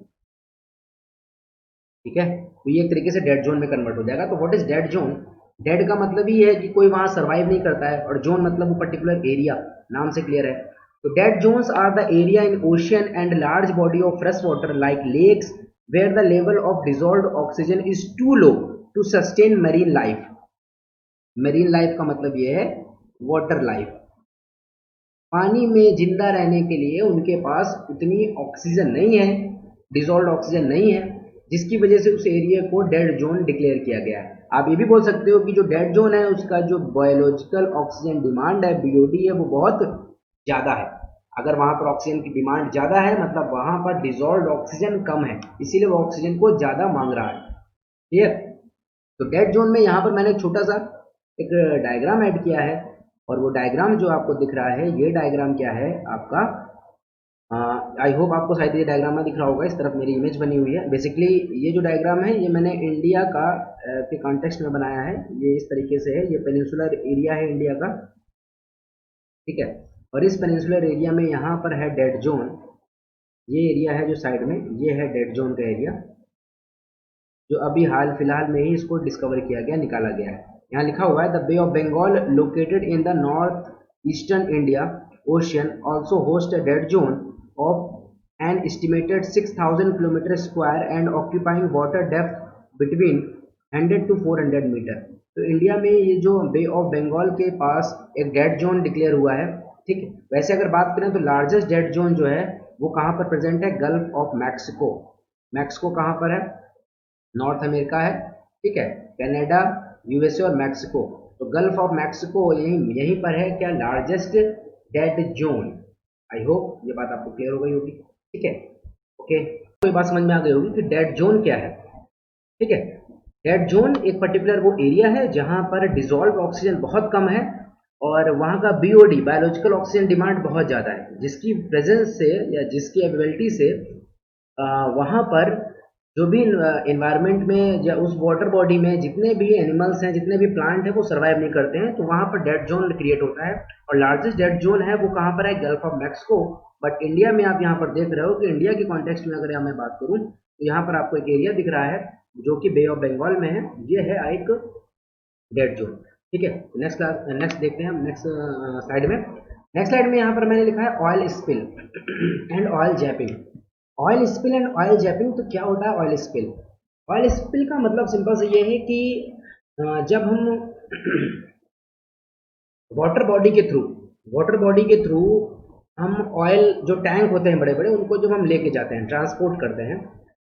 ठीक है, तो ये एक तरीके से डेड जोन में कन्वर्ट हो जाएगा। तो what is dead zone? Dead का मतलब ही है कि कोई वहां सर्वाइव नहीं करता है, और जोन मतलब वो पर्टिकुलर एरिया, नाम से क्लियर है। तो dead zones are the area in ocean and large body of fresh water like lakes where the level of dissolved oxygen is too low to sustain marine life. Marine life का मतलब ये है water life. पानी में जिंदा रहने के लिए उनके पास उतनी ऑक्सीजन नहीं है, डिजॉल्व ऑक्सीजन नहीं है, जिसकी वजह से उस एरिया को डेड जोन डिक्लेयर किया गया है। आप ये भी बोल सकते हो कि जो डेड जोन है उसका जो बायोलॉजिकल ऑक्सीजन डिमांड है, बीओडी है, वो बहुत ज़्यादा है। अगर वहाँ पर ऑक्सीजन की डिमांड ज़्यादा है मतलब वहाँ पर डिजॉल्व ऑक्सीजन कम है, इसीलिए वो ऑक्सीजन को ज़्यादा मांग रहा है। क्लियर? तो डेड जोन में यहाँ पर मैंने एक छोटा सा एक डायग्राम ऐड किया है, और वो डायग्राम जो आपको दिख रहा है, ये डायग्राम क्या है आपका, आई होप आपको शायद ये डायग्राम में दिख रहा होगा, इस तरफ मेरी इमेज बनी हुई है। बेसिकली ये जो डायग्राम है ये मैंने इंडिया का के कॉन्टेक्स्ट में बनाया है। ये इस तरीके से है, ये पेनिनसुलर एरिया है इंडिया का, ठीक है। और इस पेनिनसुलर एरिया में यहाँ पर है डेड जोन, ये एरिया है जो साइड में, ये है डेड जोन का एरिया, जो अभी हाल फिलहाल में ही इसको डिस्कवर किया गया, निकाला गया है। यहाँ लिखा हुआ है the Bay of Bengal located in the north eastern India ocean also host a dead zone of an estimated 6000 kilometre square and occupying water depth between 100 to 400 metre. तो इंडिया में ये जो बे ऑफ बंगाल के पास एक डेड जोन डिक्लेयर हुआ है, ठीक है। वैसे अगर बात करें तो लार्जेस्ट डेड जोन जो है वो कहाँ पर प्रेजेंट है, गल्फ ऑफ मैक्सिको। मैक्सिको कहाँ पर है, नॉर्थ अमेरिका है, ठीक है। कनाडा, यूएसए और मैक्सिको, तो गल्फ ऑफ मैक्सिको यहीं यहीं पर है क्या, largest dead zone. I hope ये बात आपको क्लियर हो गई होगी, ठीक है। ओके, कोई बात समझ में आ गई होगी कि डेड जोन क्या है, ठीक है। डेड जोन एक पर्टिकुलर वो एरिया है जहां पर डिजॉल्व ऑक्सीजन बहुत कम है और वहां का बीओडी बायोलॉजिकल ऑक्सीजन डिमांड बहुत ज़्यादा है, जिसकी प्रेजेंस से या जिसकी अवेलेबिलिटी से वहां पर जो भी इन्वायरमेंट में या उस वाटर बॉडी में जितने भी एनिमल्स हैं, जितने भी प्लांट हैं, वो सर्वाइव नहीं करते हैं, तो वहाँ पर डेड जोन क्रिएट होता है। और लार्जेस्ट डेड जोन है वो कहाँ पर है, gulf of Mexico. But India में आप यहाँ पर देख रहे हो कि इंडिया के कॉन्टेक्स्ट में अगर मैं बात करूँ तो यहाँ पर आपको एक एरिया दिख रहा है जो कि बे ऑफ बंगाल में है, ये है एक डेड जोन, ठीक है। नेक्स्ट देखते हैं हम नेक्स्ट स्लाइड में। नेक्स्ट स्लाइड में यहाँ पर मैंने लिखा है oil spill and oil zapping. Oil spill and oil zapping, तो क्या होता है ऑयल स्पिल? ऑयल स्पिल का मतलब सिंपल से ये है कि जब हम वाटर बॉडी के थ्रू हम ऑयल जो टैंक होते हैं बड़े बड़े, उनको जब हम लेके जाते हैं, ट्रांसपोर्ट करते हैं,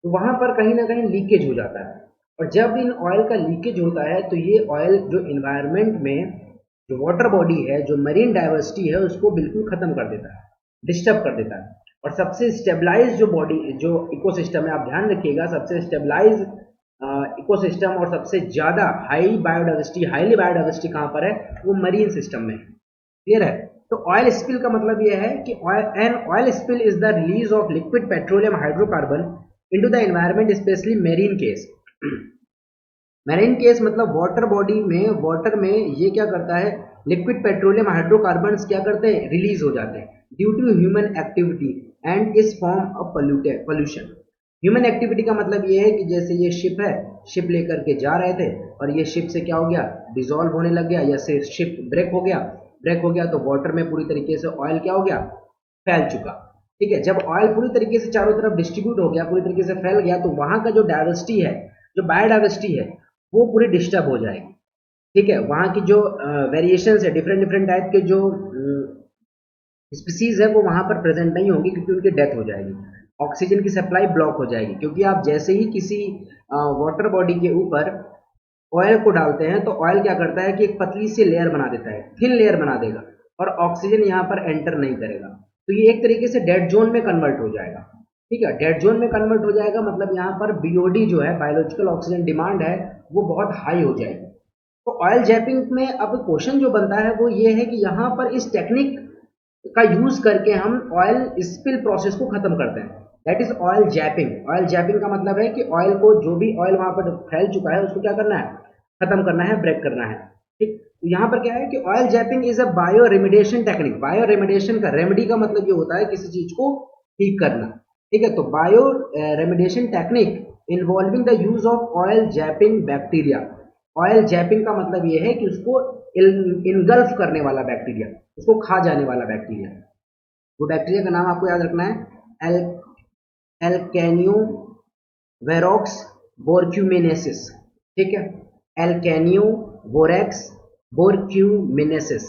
तो वहां पर कहीं ना कहीं लीकेज हो जाता है। और जब इन ऑयल का लीकेज होता है तो ये ऑयल जो इन्वायरमेंट में जो वाटर बॉडी है, जो मरीन डाइवर्सिटी है, उसको बिल्कुल खत्म कर देता है, डिस्टर्ब कर देता है। और सबसे स्टेबलाइज जो बॉडी जो इकोसिस्टम है, आप ध्यान रखिएगा, सबसे स्टेबलाइज इकोसिस्टम और सबसे ज्यादा हाईली बायोडाइवर्सिटी कहाँ पर है, वो मरीन सिस्टम में है। क्लियर है? तो ऑयल स्पिल का मतलब यह है कि an oil spill is the release of liquid petroleum hydrocarbon into the environment, specially marine case. Marine case मतलब वाटर बॉडी में, वाटर में ये क्या करता है, लिक्विड पेट्रोलियम हाइड्रोकार्बन्स क्या करते हैं, रिलीज हो जाते हैं due to human activity and इस form of pollution. Human activity का मतलब ये है कि जैसे ये शिप है, शिप लेकर के जा रहे थे और ये शिप से क्या हो गया, डिजोल्व होने लग गया, या से शिप ब्रेक हो गया तो वाटर में पूरी तरीके से ऑयल क्या हो गया, फैल चुका। ठीक है, जब ऑयल पूरी तरीके से चारों तरफ डिस्ट्रीब्यूट हो गया, पूरी तरीके से फैल गया, तो वहां का जो डाइवर्सिटी है, जो बायोडाइवर्सिटी है, वो पूरी डिस्टर्ब हो जाएगी। ठीक है, वहां की जो वेरिएशन है, डिफरेंट डिफरेंट टाइप के जो स्पीसीज है, वो वहां पर प्रेजेंट नहीं होगी, क्योंकि उनकी डेथ हो जाएगी। ऑक्सीजन की सप्लाई ब्लॉक हो जाएगी, क्योंकि आप जैसे ही किसी वाटर बॉडी के ऊपर ऑयल को डालते हैं तो ऑयल क्या करता है कि एक पतली सी लेयर बना देता है, थिन लेयर बना देगा, और ऑक्सीजन यहाँ पर एंटर नहीं करेगा। तो ये एक तरीके से डेड जोन में कन्वर्ट हो जाएगा। ठीक है, डेड जोन में कन्वर्ट हो जाएगा मतलब यहाँ पर बीओडी जो है, बायोलॉजिकल ऑक्सीजन डिमांड है, वो बहुत हाई हो जाएगी। तो ऑयल जैपिंग में अब क्वेश्चन जो बनता है वो ये है कि यहाँ पर इस टेक्निक का यूज करके हम ऑयल स्पिल प्रोसेस को खत्म करते हैं, that is oil zapping. Oil zapping का मतलब है कि ऑयल को, जो भी ऑयल वहां पर फैल चुका है, उसको क्या करना है, खत्म करना है, ब्रेक करना है। ठीक, तो यहाँ पर क्या है कि oil zapping is a bio remediation technique. Bio remediation का रेमेडी का मतलब ये होता है किसी चीज को ठीक करना। ठीक है, तो bio remediation technique involving the use of oil zapping bacteria. Oil zapping का मतलब ये है कि उसको इनगल्फ करने वाला बैक्टीरिया, उसको खा जाने वाला बैक्टीरिया। वो बैक्टीरिया का नाम आपको याद रखना है, एल्केनियो वेरोक्स बोरक्यूमिनेसिस। ठीक है, एल्केनियो वोरेक्स बोरक्यूमिनेसिस।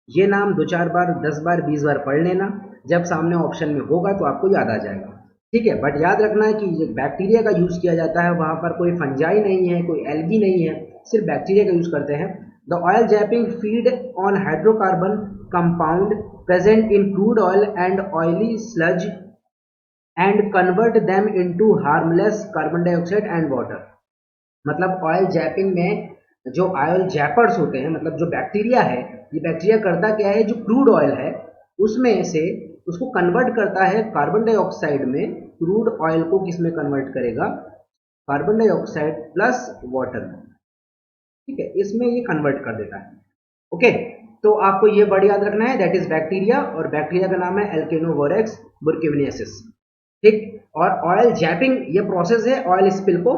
ये नाम 2-4 बार, 10 बार, 20 बार पढ़ लेना, जब सामने ऑप्शन में होगा तो आपको याद आ जाएगा। ठीक है, बट याद रखना है कि बैक्टीरिया का यूज किया जाता है, वहां पर कोई फंजाई नहीं है, कोई एल्गी नहीं है, सिर्फ बैक्टीरिया का यूज करते हैं। The oil zapping feed on hydrocarbon compound present in crude oil and oily sludge and convert them into harmless carbon dioxide and water. मतलब ऑयल जैपिंग में जो ऑयल जैपर्स होते हैं, मतलब जो बैक्टीरिया है, ये बैक्टीरिया करता क्या है, जो क्रूड ऑयल है उसमें से उसको कन्वर्ट करता है कार्बन डाइऑक्साइड में। क्रूड ऑयल को किस में कन्वर्ट करेगा, कार्बन डाइऑक्साइड प्लस वाटर। ठीक है, इसमें ये कन्वर्ट कर देता है। ओके, तो आपको ये वर्ड याद रखना है, दैट इज बैक्टीरिया, और बैक्टीरिया का नाम है एल्केनोवोरेक्स बुर्किवनियसिस। ठीक, और ऑयल जैपिंग ये प्रोसेस है ऑयल स्पिल को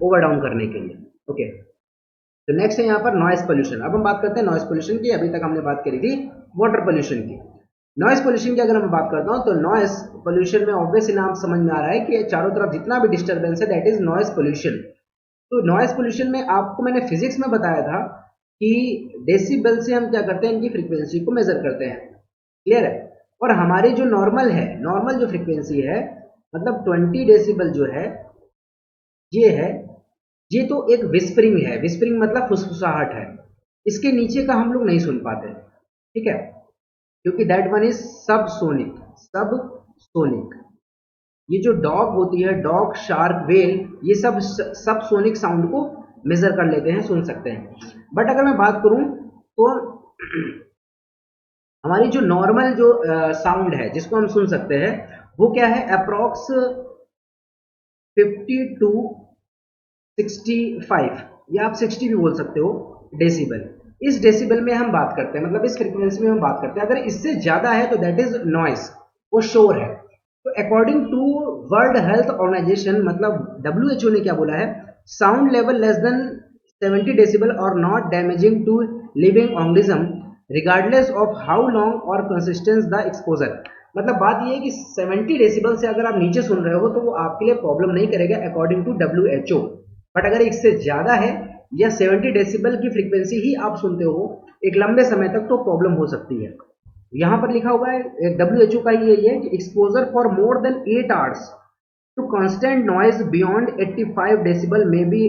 ओवर डाउन करने के लिए। ओके, तो नेक्स्ट है यहाँ पर नॉइस पोल्यूशन। अब हम बात करते हैं नॉइस पोल्यूशन की। अभी तक हमने बात करी थी वाटर पोल्यूशन की। नॉइस पोल्यूशन की अगर मैं बात करता हूँ तो नॉइस पोल्यूशन में ऑब्वियस नाम समझ में आ रहा है कि चारों तरफ जितना भी डिस्टर्बेंस है दैट इज नॉइस पोल्यूशन। तो नॉइस पोल्यूशन में आपको मैंने फिजिक्स में बताया था कि डेसिबल से हम क्या करते हैं, इनकी फ्रीक्वेंसी को मेजर करते हैं। क्लियर है, और हमारी जो नॉर्मल है, नॉर्मल जो फ्रीक्वेंसी है मतलब 20 डेसिबल जो है ये है, ये तो एक विस्परिंग है। विस्परिंग मतलब फुसफुसाहट है, इसके नीचे का हम लोग नहीं सुन पाते। ठीक है, क्योंकि दैट वन इज सब सोनिक। सब सोनिक, ये जो डॉग होती है, डॉग, शार्क, वेल, ये सब सोनिक साउंड को मेजर कर लेते हैं, सुन सकते हैं। बट अगर मैं बात करूं तो हमारी जो नॉर्मल जो साउंड है जिसको हम सुन सकते हैं वो क्या है, अप्रॉक्स 50 टू 65 या आप 60 भी बोल सकते हो डेसिबल। इस डेसिबल में हम बात करते हैं, मतलब इस फ्रीक्वेंसी में हम बात करते हैं। अगर इससे ज्यादा है तो दैट इज नॉइस, वो शोर है। तो according to World Health Organization, मतलब WHO ने क्या बोला है, sound level less than 70 decibel or not damaging to living organism regardless of how long or consistence the exposure. मतलब बात यह है कि 70 डेसिबल से अगर आप नीचे सुन रहे हो तो वो आपके लिए प्रॉब्लम नहीं करेगा अकॉर्डिंग टू WHO। बट अगर इससे ज्यादा है या 70 डेसिबल की फ्रीक्वेंसी ही आप सुनते हो एक लंबे समय तक तो प्रॉब्लम हो सकती है। यहां पर लिखा हुआ है WHO का ये है कि exposure for more than 8 hours to constant noise beyond 85 decibel may be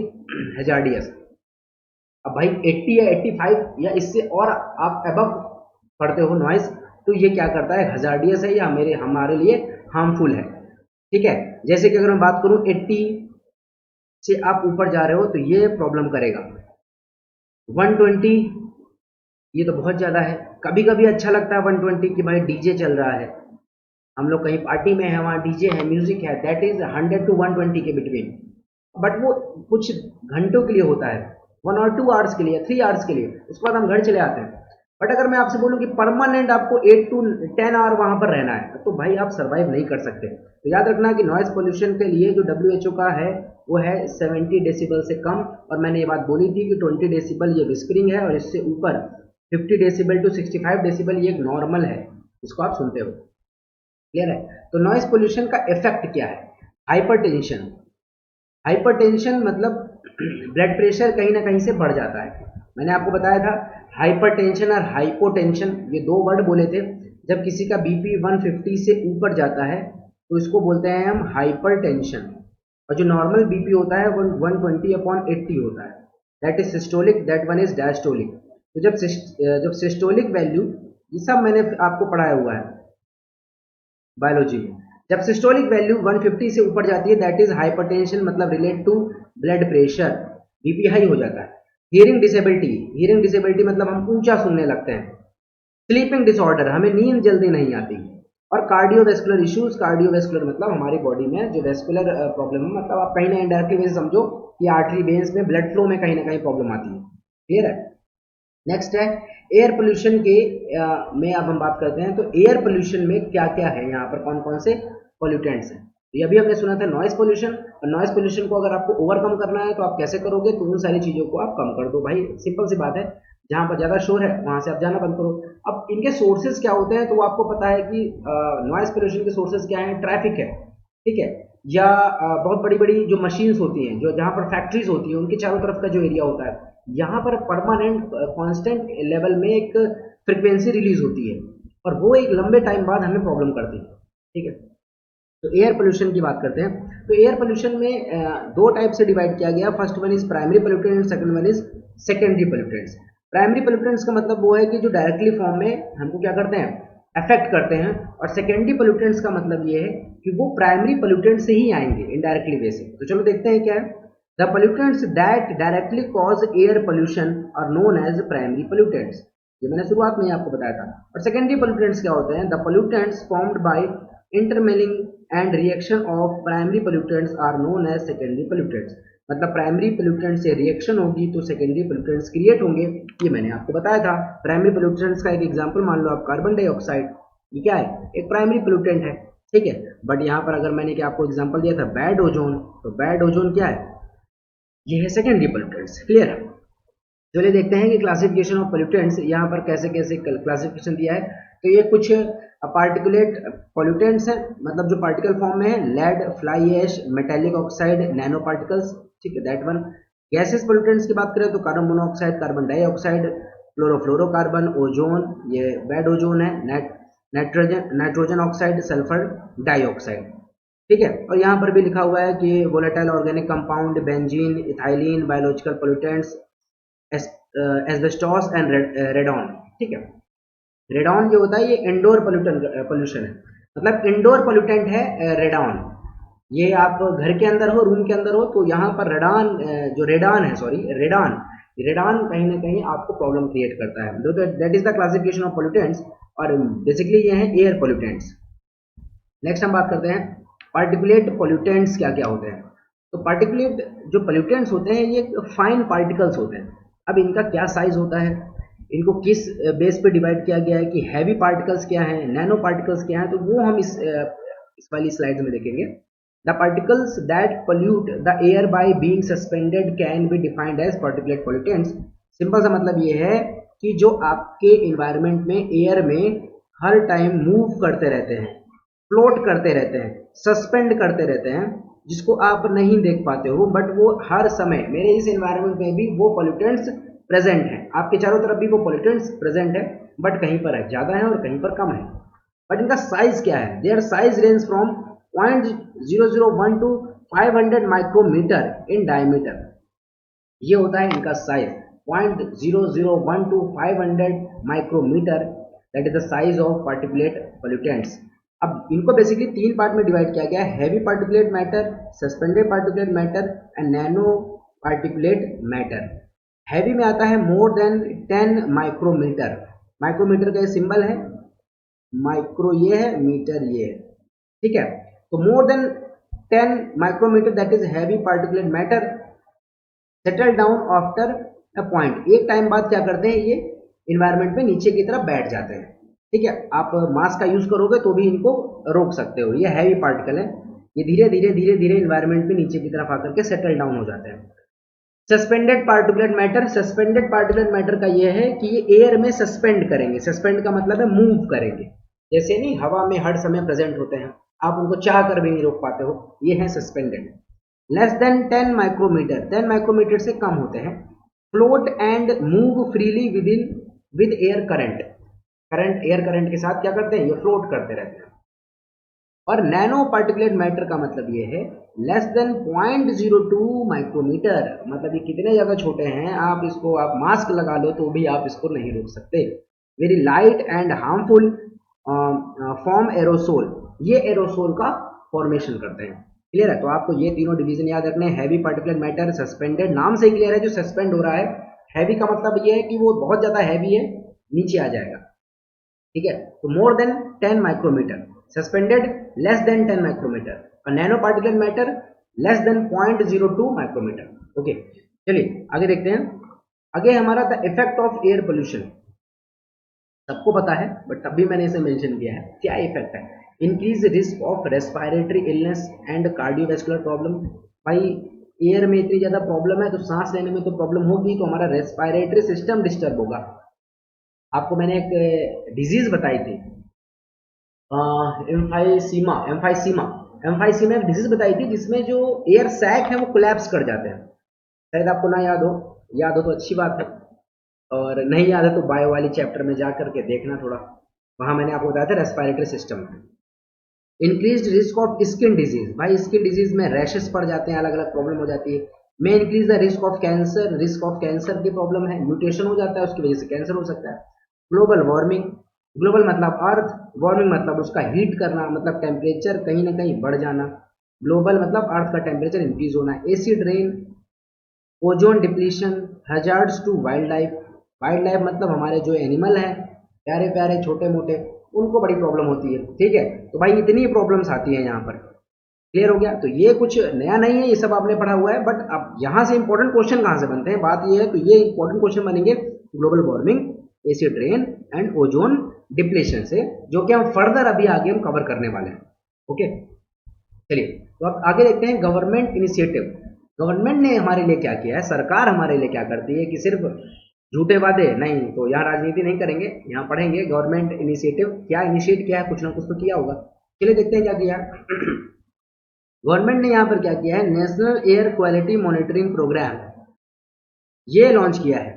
hazardous. अब भाई 80 या 85 या इससे और आप अबव पढ़ते हो नॉइज तो ये क्या करता है, हजार्डियस है या हमारे लिए हार्मफुल है। ठीक है, जैसे कि अगर मैं बात करूं 80 से आप ऊपर जा रहे हो तो ये प्रॉब्लम करेगा। 120 ये तो बहुत ज्यादा है। कभी कभी अच्छा लगता है 120 कि भाई डीजे चल रहा है, हम लोग कहीं पार्टी में है, वहां डीजे है, म्यूजिक है, दैट इज 100 टू 120 के बिटवीन। बट वो कुछ घंटों के लिए होता है, 1 और 2 आवर्स के लिए, 3 आवर्स के लिए, उसके बाद हम घर चले आते हैं। बट अगर मैं आपसे बोलूं कि परमानेंट आपको 8 टू 10 आवर वहां पर रहना है तो भाई आप सर्वाइव नहीं कर सकते। तो याद रखना कि नॉइज पोल्यूशन के लिए जो WHO का है वो है 70 डेसिबल से कम। और मैंने ये बात बोली थी कि 20 डेसिबल ये विस्परिंग है और इससे ऊपर 50 डेसिबल टू 65 डेसिबल ये एक नॉर्मल है, इसको आप सुनते हो। क्लियर है, तो नॉइज पोल्यूशन का इफेक्ट क्या है, हाइपरटेंशन। हाइपरटेंशन मतलब ब्लड प्रेशर कहीं ना कहीं से बढ़ जाता है। मैंने आपको बताया था हाइपरटेंशन और हाइपोटेंशन ये दो वर्ड बोले थे। जब किसी का बीपी 150 से ऊपर जाता है तो इसको बोलते हैं हम हाइपरटेंशन, और जो नॉर्मल बीपी होता है वो 120/80 होता है, that is systolic, that one is diastolic. तो जब सिस्टोलिक वैल्यू, ये सब मैंने आपको पढ़ाया हुआ है बायोलॉजी में, जब सिस्टोलिक वैल्यू 150 से ऊपर जाती है दैट इज हाइपरटेंशन, मतलब relate to blood pressure, BP high हो जाता है। हियरिंग डिसेबिलिटी, हियरिंग डिसेबिलिटी मतलब हम ऊंचा सुनने लगते हैं। स्लीपिंग डिसऑर्डर, हमें नींद जल्दी नहीं आती। और कार्डियोवेस्कुलर इश्यूज, कार्डियोवेस्कुलर मतलब हमारी बॉडी में जो वेस्कुलर प्रॉब्लम है, मतलब आप कहीं ना इनडायरेक्टली वैसे समझो कि आर्टरी वेन्स में ब्लड फ्लो में कहीं ना कहीं प्रॉब्लम आती है। क्लियर है, नेक्स्ट है एयर पोल्यूशन के में अब हम बात करते हैं। तो एयर पोल्यूशन में क्या क्या है, यहाँ पर कौन कौन से पोल्यूटेंट्स हैं। तो ये अभी हमने सुना था नॉइस पोल्यूशन, और नॉइस पोल्यूशन को अगर आपको ओवरकम करना है तो आप कैसे करोगे, तो उन सारी चीजों को आप कम कर दो भाई, सिंपल सी बात है। जहां पर ज्यादा शोर है वहां से आप जाना बंद करो। अब इनके सोर्सेज क्या होते हैं तो वो आपको पता है कि नॉइस पोल्यूशन के सोर्सेज क्या है, ट्रैफिक है, ठीक है, या बहुत बड़ी बड़ी जो मशीन्स होती हैं, जो जहां पर फैक्ट्रीज होती है उनके चारों तरफ का जो एरिया होता है, यहाँ पर परमानेंट कांस्टेंट लेवल में एक फ्रिक्वेंसी रिलीज होती है और वो एक लंबे टाइम बाद हमें प्रॉब्लम करती है। ठीक है, तो एयर पोल्यूशन की बात करते हैं। तो एयर पोल्यूशन में दो टाइप से डिवाइड किया गया। First one is primary pollutant and second one is secondary pollutants. Primary pollutants का मतलब वो है कि जो डायरेक्टली फॉर्म में हमको क्या करते हैं, अफेक्ट करते हैं, और सेकेंडरी पोल्यूटेंट्स का मतलब ये है कि वो प्राइमरी पोल्यूटेंट से ही आएंगे इनडायरेक्टली वे से। तो चलो देखते हैं क्या है। The pollutants that directly cause air pollution are known as primary pollutants, ये मैंने शुरुआत में ही आपको बताया था। और सेकेंडरी पोल्यूटेंट्स क्या होते हैं? The pollutants formed by intermingling and reaction of primary pollutants are known as secondary pollutants. मतलब प्राइमरी पोल्यूटेंट से रिएक्शन होगी तो सेकेंडरी पोल्यूटेंट्स क्रिएट होंगे, ये मैंने आपको बताया था। प्राइमरी पोल्यूटेंट्स का एक एग्जांपल मान लो आप कार्बन डाइऑक्साइड, ये क्या है? एक प्राइमरी पोल्यूटेंट है। ठीक है, बट यहाँ पर अगर मैंने क्या आपको एग्जांपल दिया था बैड ओजोन, तो बैड ओजोन क्या है? ये है सेकेंडरी पोल्यूटेंट्स। क्लियर? चलिए देखते हैं कि क्लासिफिकेशन ऑफ पोल्यूटेंट्स यहाँ पर कैसे कैसे क्लासिफिकेशन दिया है। तो ये कुछ पार्टिकुलेट पोल्यूटेंट्स हैं, मतलब जो पार्टिकल फॉर्म में है, lead, fly ash, metallic oxide, nano particles. ठीक है, दैट वन। गैसेस पोल्यूटेंट्स की बात करें तो carbon monoxide, carbon dioxide, chlorofluorocarbon, ozone, ये बैड ओजोन है, नाइट्रोजन ऑक्साइड, सल्फर डाइऑक्साइड। ठीक है, और यहाँ पर भी लिखा हुआ है कि volatile organic compound, benzene, ethylene, biological pollutants, asbestos and radon. ठीक है, रेडॉन जो होता है ये इंडोर पोल्यूशन है, मतलब इंडोर पोल्यूटेंट है रेडॉन। ये आप घर के अंदर हो, रूम के अंदर हो, तो यहाँ पर रेडान, जो रेडान है, सॉरी रेडान, रेडान कहीं ना कहीं आपको प्रॉब्लम क्रिएट करता है। That is the classification of pollutants, और बेसिकली ये है एयर पोल्यूटेंट्स। नेक्स्ट हम बात करते हैं पार्टिकुलेट पोल्यूटेंट्स क्या क्या होते हैं। तो पार्टिकुलेट जो पोल्यूटेंट्स होते हैं ये फाइन पार्टिकल्स होते हैं। अब इनका क्या साइज होता है, इनको किस बेस पे डिवाइड किया गया है कि हैवी पार्टिकल्स क्या हैं, नैनो पार्टिकल्स क्या हैं, तो वो हम इस वाली स्लाइड में देखेंगे। The particles that pollute the air by being suspended can be defined as particulate pollutants. Simple सा मतलब ये है कि जो आपके इन्वायरमेंट में एयर में हर टाइम मूव करते रहते हैं, फ्लोट करते रहते हैं, सस्पेंड करते रहते हैं, जिसको आप नहीं देख पाते हो, बट वो हर समय मेरे इस एनवायरनमेंट में भी वो पोल्यूटेंट्स प्रेजेंट है, आपके चारों तरफ भी वो पोल्यूटेंट्स प्रेजेंट है, बट कहीं पर है ज़्यादा है और कहीं पर कम है। बट इनका साइज क्या है? Their size range from 0.001 to 500 micrometer in diameter. ये होता है इनका size 0.001 to 500 micrometer, that is the size of particulate pollutants. अब इनको बेसिकली तीन पार्ट में डिवाइड किया गया है, heavy particulate matter, suspended particulate matter and nano particulate matter. Heavy में आता है मोर देन 10 माइक्रोमीटर। माइक्रोमीटर का ये सिंबल है, माइक्रो ये है, मीटर ये है। ठीक है, तो more than 10 micrometer that is heavy particulate matter settle down after a point. एक टाइम बाद क्या करते हैं, ये इन्वायरमेंट में नीचे की तरफ बैठ जाते हैं। ठीक है, आप मास्क का यूज करोगे तो भी इनको रोक सकते हो, ये हैवी पार्टिकल है, ये धीरे धीरे धीरे धीरे इन्वायरमेंट में नीचे की तरफ आकर के सेटल डाउन हो जाते हैं। Suspended particulate matter, suspended particulate matter का ये है कि ये एयर में सस्पेंड करेंगे। सस्पेंड का मतलब है मूव करेंगे, जैसे नहीं हवा में हर समय प्रेजेंट होते हैं, आप उनको चाह कर भी नहीं रोक पाते हो, ये है suspended. Less than 10 micrometer, 10 micrometer से कम होते हैं। Float and move freely with air current, air current के साथ क्या करते हैं, ये फ्लोट करते रहते हैं। और नैनो पार्टिकुलेट मैटर का मतलब ये है लेस देन 0.02 माइक्रोमीटर, मतलब ये कितने ज़्यादा छोटे हैं, आप इसको आप मास्क लगा लो तो भी आप इसको नहीं रोक सकते। Very light and harmful form aerosol, ये एरोसोल का फॉर्मेशन करते हैं। क्लियर है? तो आपको ये तीनों डिवीजन याद रखने हैं। हैवी पार्टिकुलेट मैटर, सस्पेंडेड, नाम से क्लियर है जो सस्पेंड हो रहा है। हैवी का मतलब ये है कि वो बहुत ज़्यादा हैवी है, नीचे आ जाएगा। ठीक है, तो more than 10 micrometre, suspended less than 10 micrometre, और nano particulate matter less than 0.02 micrometre. Okay, चलिए आगे देखते हैं। आगे हमारा the effect of air pollution, सबको पता है बट तब भी मैंने इसे मेंशन किया है। क्या इफेक्ट है? Increase risk of respiratory illness and cardiovascular problem. भाई एयर में इतनी ज़्यादा प्रॉब्लम है तो सांस लेने में तो प्रॉब्लम होगी, तो हमारा रेस्पिरेटरी सिस्टम डिस्टर्ब होगा। आपको मैंने एक डिजीज बताई थी, एम्फाइसीमा एक डिजीज बताई थी जिसमें जो एयर सैक है वो कोलैप्स कर जाते हैं, शायद आपको ना याद हो। याद हो तो अच्छी बात है, और नहीं याद है तो बायो वाली चैप्टर में जा करके देखना थोड़ा, वहाँ मैंने आपको बताया था respiratory system. Increase risk of skin disease, भाई स्किन डिजीज में रैशेस पड़ जाते हैं, अलग अलग प्रॉब्लम हो जाती है। में increase the risk of cancer, risk of cancer की प्रॉब्लम है, म्यूटेशन हो जाता है उसकी वजह से कैंसर हो सकता है। ग्लोबल वार्मिंग, ग्लोबल मतलब अर्थ, वार्मिंग मतलब उसका हीट करना, मतलब टेम्परेचर कहीं ना कहीं बढ़ जाना। ग्लोबल मतलब अर्थ का टेम्परेचर इंक्रीज होना। Acid rain, ozone depletion, hazards to wild life, wild life मतलब हमारे जो एनिमल हैं प्यारे प्यारे छोटे मोटे, उनको बड़ी प्रॉब्लम होती है। ठीक है, तो भाई इतनी प्रॉब्लम्स आती हैं यहाँ पर। क्लियर हो गया? तो ये कुछ नया नहीं है, ये सब आपने पढ़ा हुआ है, बट अब यहाँ से इंपॉर्टेंट क्वेश्चन कहाँ से बनते हैं, बात ये है। तो ये इंपॉर्टेंट क्वेश्चन बनेंगे global warming, acid rain and ozone depletion से, जो कि हम फर्दर अभी आगे हम कवर करने वाले हैं। ओके, चलिए तो अब आगे देखते हैं गवर्नमेंट इनिशिएटिव। गवर्नमेंट ने हमारे लिए क्या किया है, सरकार हमारे लिए क्या करती है, कि सिर्फ झूठे वादे नहीं, तो यहाँ राजनीति नहीं करेंगे, यहाँ पढ़ेंगे गवर्नमेंट इनिशिएटिव, क्या इनिशिएट किया है, कुछ ना कुछ तो किया होगा। चलिए देखते हैं क्या किया। गवर्नमेंट ने यहाँ पर क्या किया है, national air quality monitoring programme ये लॉन्च किया है।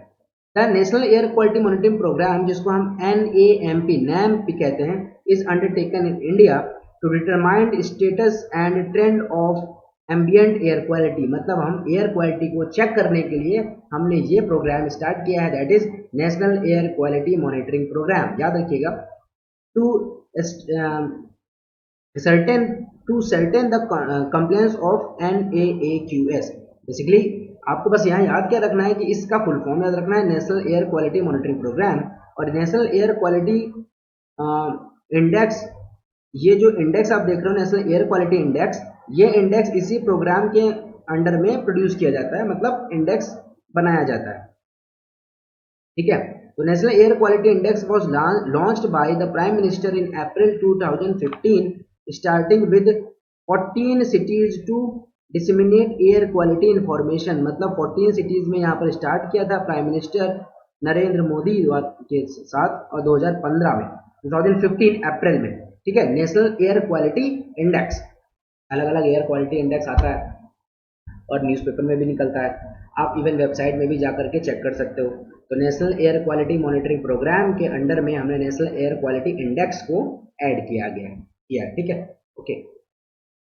The national air quality monitoring programme, जिसको हम NAMP कहते हैं, is undertaken in India to determine status and trend of ambient air quality. मतलब हम एयर क्वालिटी को चेक करने के लिए हमने ये प्रोग्राम स्टार्ट किया है, that is national air quality monitoring programme. याद रखिएगा, to certain to certain the compliance of NAAQS। Basically आपको बस यहाँ याद क्या रखना है कि इसका फुल फॉर्म याद रखना है, national air quality monitoring programme. और नेशनल एयर क्वालिटी इंडेक्स, ये जो इंडेक्स आप देख रहे हो नेशनल एयर क्वालिटी इंडेक्स, ये इंडेक्स इसी प्रोग्राम के अंडर में प्रोड्यूस किया जाता है, मतलब इंडेक्स बनाया जाता है। ठीक है, तो national air quality index was launched by the prime minister in April 2015, starting with 14 cities to disseminate air quality information. मतलब 14 सिटीज में यहाँ पर स्टार्ट किया था प्राइम मिनिस्टर नरेंद्र मोदी के साथ, और 2015 में 2015 अप्रैल में। ठीक है, नेशनल एयर क्वालिटी इंडेक्स, अलग अलग एयर क्वालिटी इंडेक्स आता है और न्यूज़पेपर में भी निकलता है, आप इवन वेबसाइट में भी जा करके चेक कर सकते हो। तो national air quality monitoring programme के अंडर में हमने नेशनल एयर क्वालिटी इंडेक्स को ऐड किया गया है। ठीक है, ओके,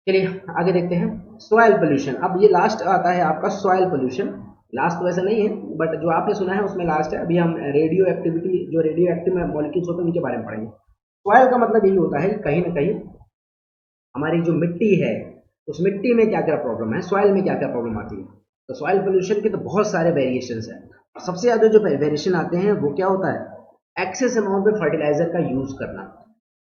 चलिए आगे देखते हैं सॉइल पोल्यूशन। अब ये लास्ट आता है आपका सॉइल पोल्यूशन, लास्ट तो ऐसा नहीं है, बट जो आपने सुना है उसमें लास्ट है। अभी हम रेडियो एक्टिविटी, जो रेडियो एक्टिव मॉलिक्यूल्स होते हैं उनके बारे में पढ़ेंगे। सॉइल का मतलब यही होता है कि कहीं ना कहीं हमारी जो मिट्टी है, उस मिट्टी में क्या क्या प्रॉब्लम है, सॉइल में क्या क्या प्रॉब्लम आती है। तो सॉइल पोल्यूशन के तो बहुत सारे वेरिएशंस हैं, सबसे ज़्यादा जो वेरिएशन आते हैं वो क्या होता है, एक्सेस अमाउंट में फर्टिलाइजर का यूज़ करना।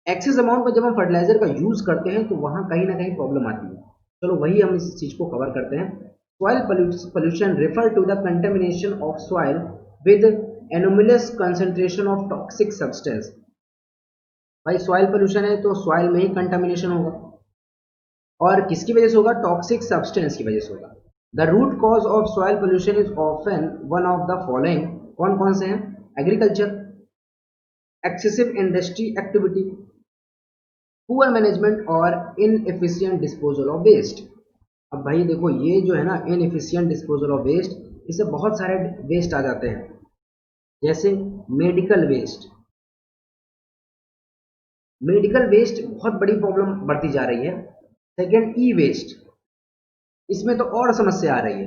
एक्सेस अमाउंट में जब हम फर्टिलाइजर का यूज़ करते हैं तो वहाँ कहीं ना कहीं प्रॉब्लम आती है। चलो वही हम इस चीज़ को कवर करते हैं। Soil pollution refer to the contamination of soil with anomalous concentration of toxic substance. भाई सॉइल पोल्यूशन है तो सॉइल में ही कंटामिनेशन होगा, और किसकी वजह से होगा, टॉक्सिक सब्सटेंस की वजह से होगा। The root cause of soil pollution is often one of the following, कौन कौन से हैं, agriculture, excessive industry activity, poor management और इनएफिशिएंट डिस्पोजल ऑफ वेस्ट। अब भाई देखो ये जो है ना इनएफिशिएंट डिस्पोजल ऑफ वेस्ट, इससे बहुत सारे वेस्ट आ जाते हैं, जैसे मेडिकल वेस्ट। मेडिकल वेस्ट बहुत बड़ी प्रॉब्लम बढ़ती जा रही है। सेकेंड, ई वेस्ट, इसमें तो और समस्या आ रही है।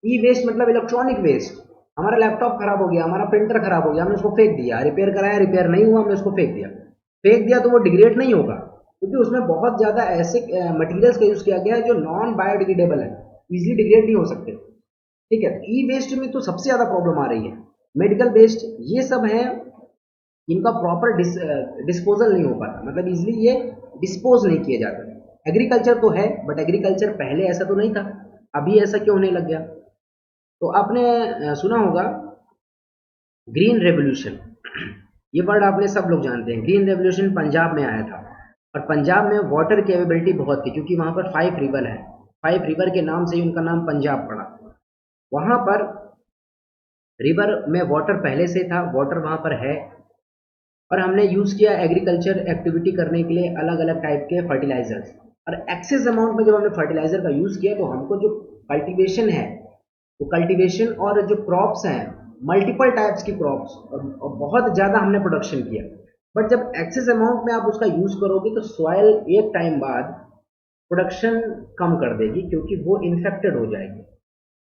ई वेस्ट मतलब इलेक्ट्रॉनिक वेस्ट, हमारा लैपटॉप खराब हो गया, हमारा प्रिंटर खराब हो गया, हमने उसको फेंक दिया, रिपेयर कराया, रिपेयर नहीं हुआ, हमने उसको फेंक दिया तो वो डिग्रेड नहीं होगा, क्योंकि उसमें बहुत ज़्यादा ऐसे मटेरियल्स का यूज़ किया गया है जो नॉन बायोडिग्रेडेबल है, इजीली डिग्रेड नहीं हो सकते। ठीक है, ई वेस्ट में तो सबसे ज़्यादा प्रॉब्लम आ रही है। मेडिकल वेस्ट, ये सब है, इनका प्रॉपर डिस्पोजल नहीं हो पाता, मतलब इजीली ये डिस्पोज नहीं किए जाते। एग्रीकल्चर तो है, बट एग्रीकल्चर पहले ऐसा तो नहीं था, अभी ऐसा क्यों होने लग गया। तो आपने सुना होगा ग्रीन रेवोल्यूशन, ये वर्ड आपने सब लोग जानते हैं। ग्रीन रेवोल्यूशन पंजाब में आया था, और पंजाब में वाटर की अवेलेबिलिटी बहुत थी, क्योंकि वहाँ पर 5 रिवर है, 5 रिवर के नाम से ही उनका नाम पंजाब पड़ा। वहाँ पर रिवर में वाटर पहले से था, वाटर वहाँ पर है, और हमने यूज़ किया एग्रीकल्चर एक्टिविटी करने के लिए अलग अलग टाइप के फर्टिलाइजर्स, और एक्सेस अमाउंट में जब हमने फर्टिलाइजर का यूज़ किया तो हमको जो कल्टीवेशन है वो कल्टीवेशन और जो क्रॉप्स हैं, मल्टीपल टाइप्स की क्रॉप्स, और बहुत ज़्यादा हमने प्रोडक्शन किया, बट जब एक्सेस अमाउंट में आप उसका यूज़ करोगे तो सॉइल एक टाइम बाद प्रोडक्शन कम कर देगी, क्योंकि वो इन्फेक्टेड हो जाएगी।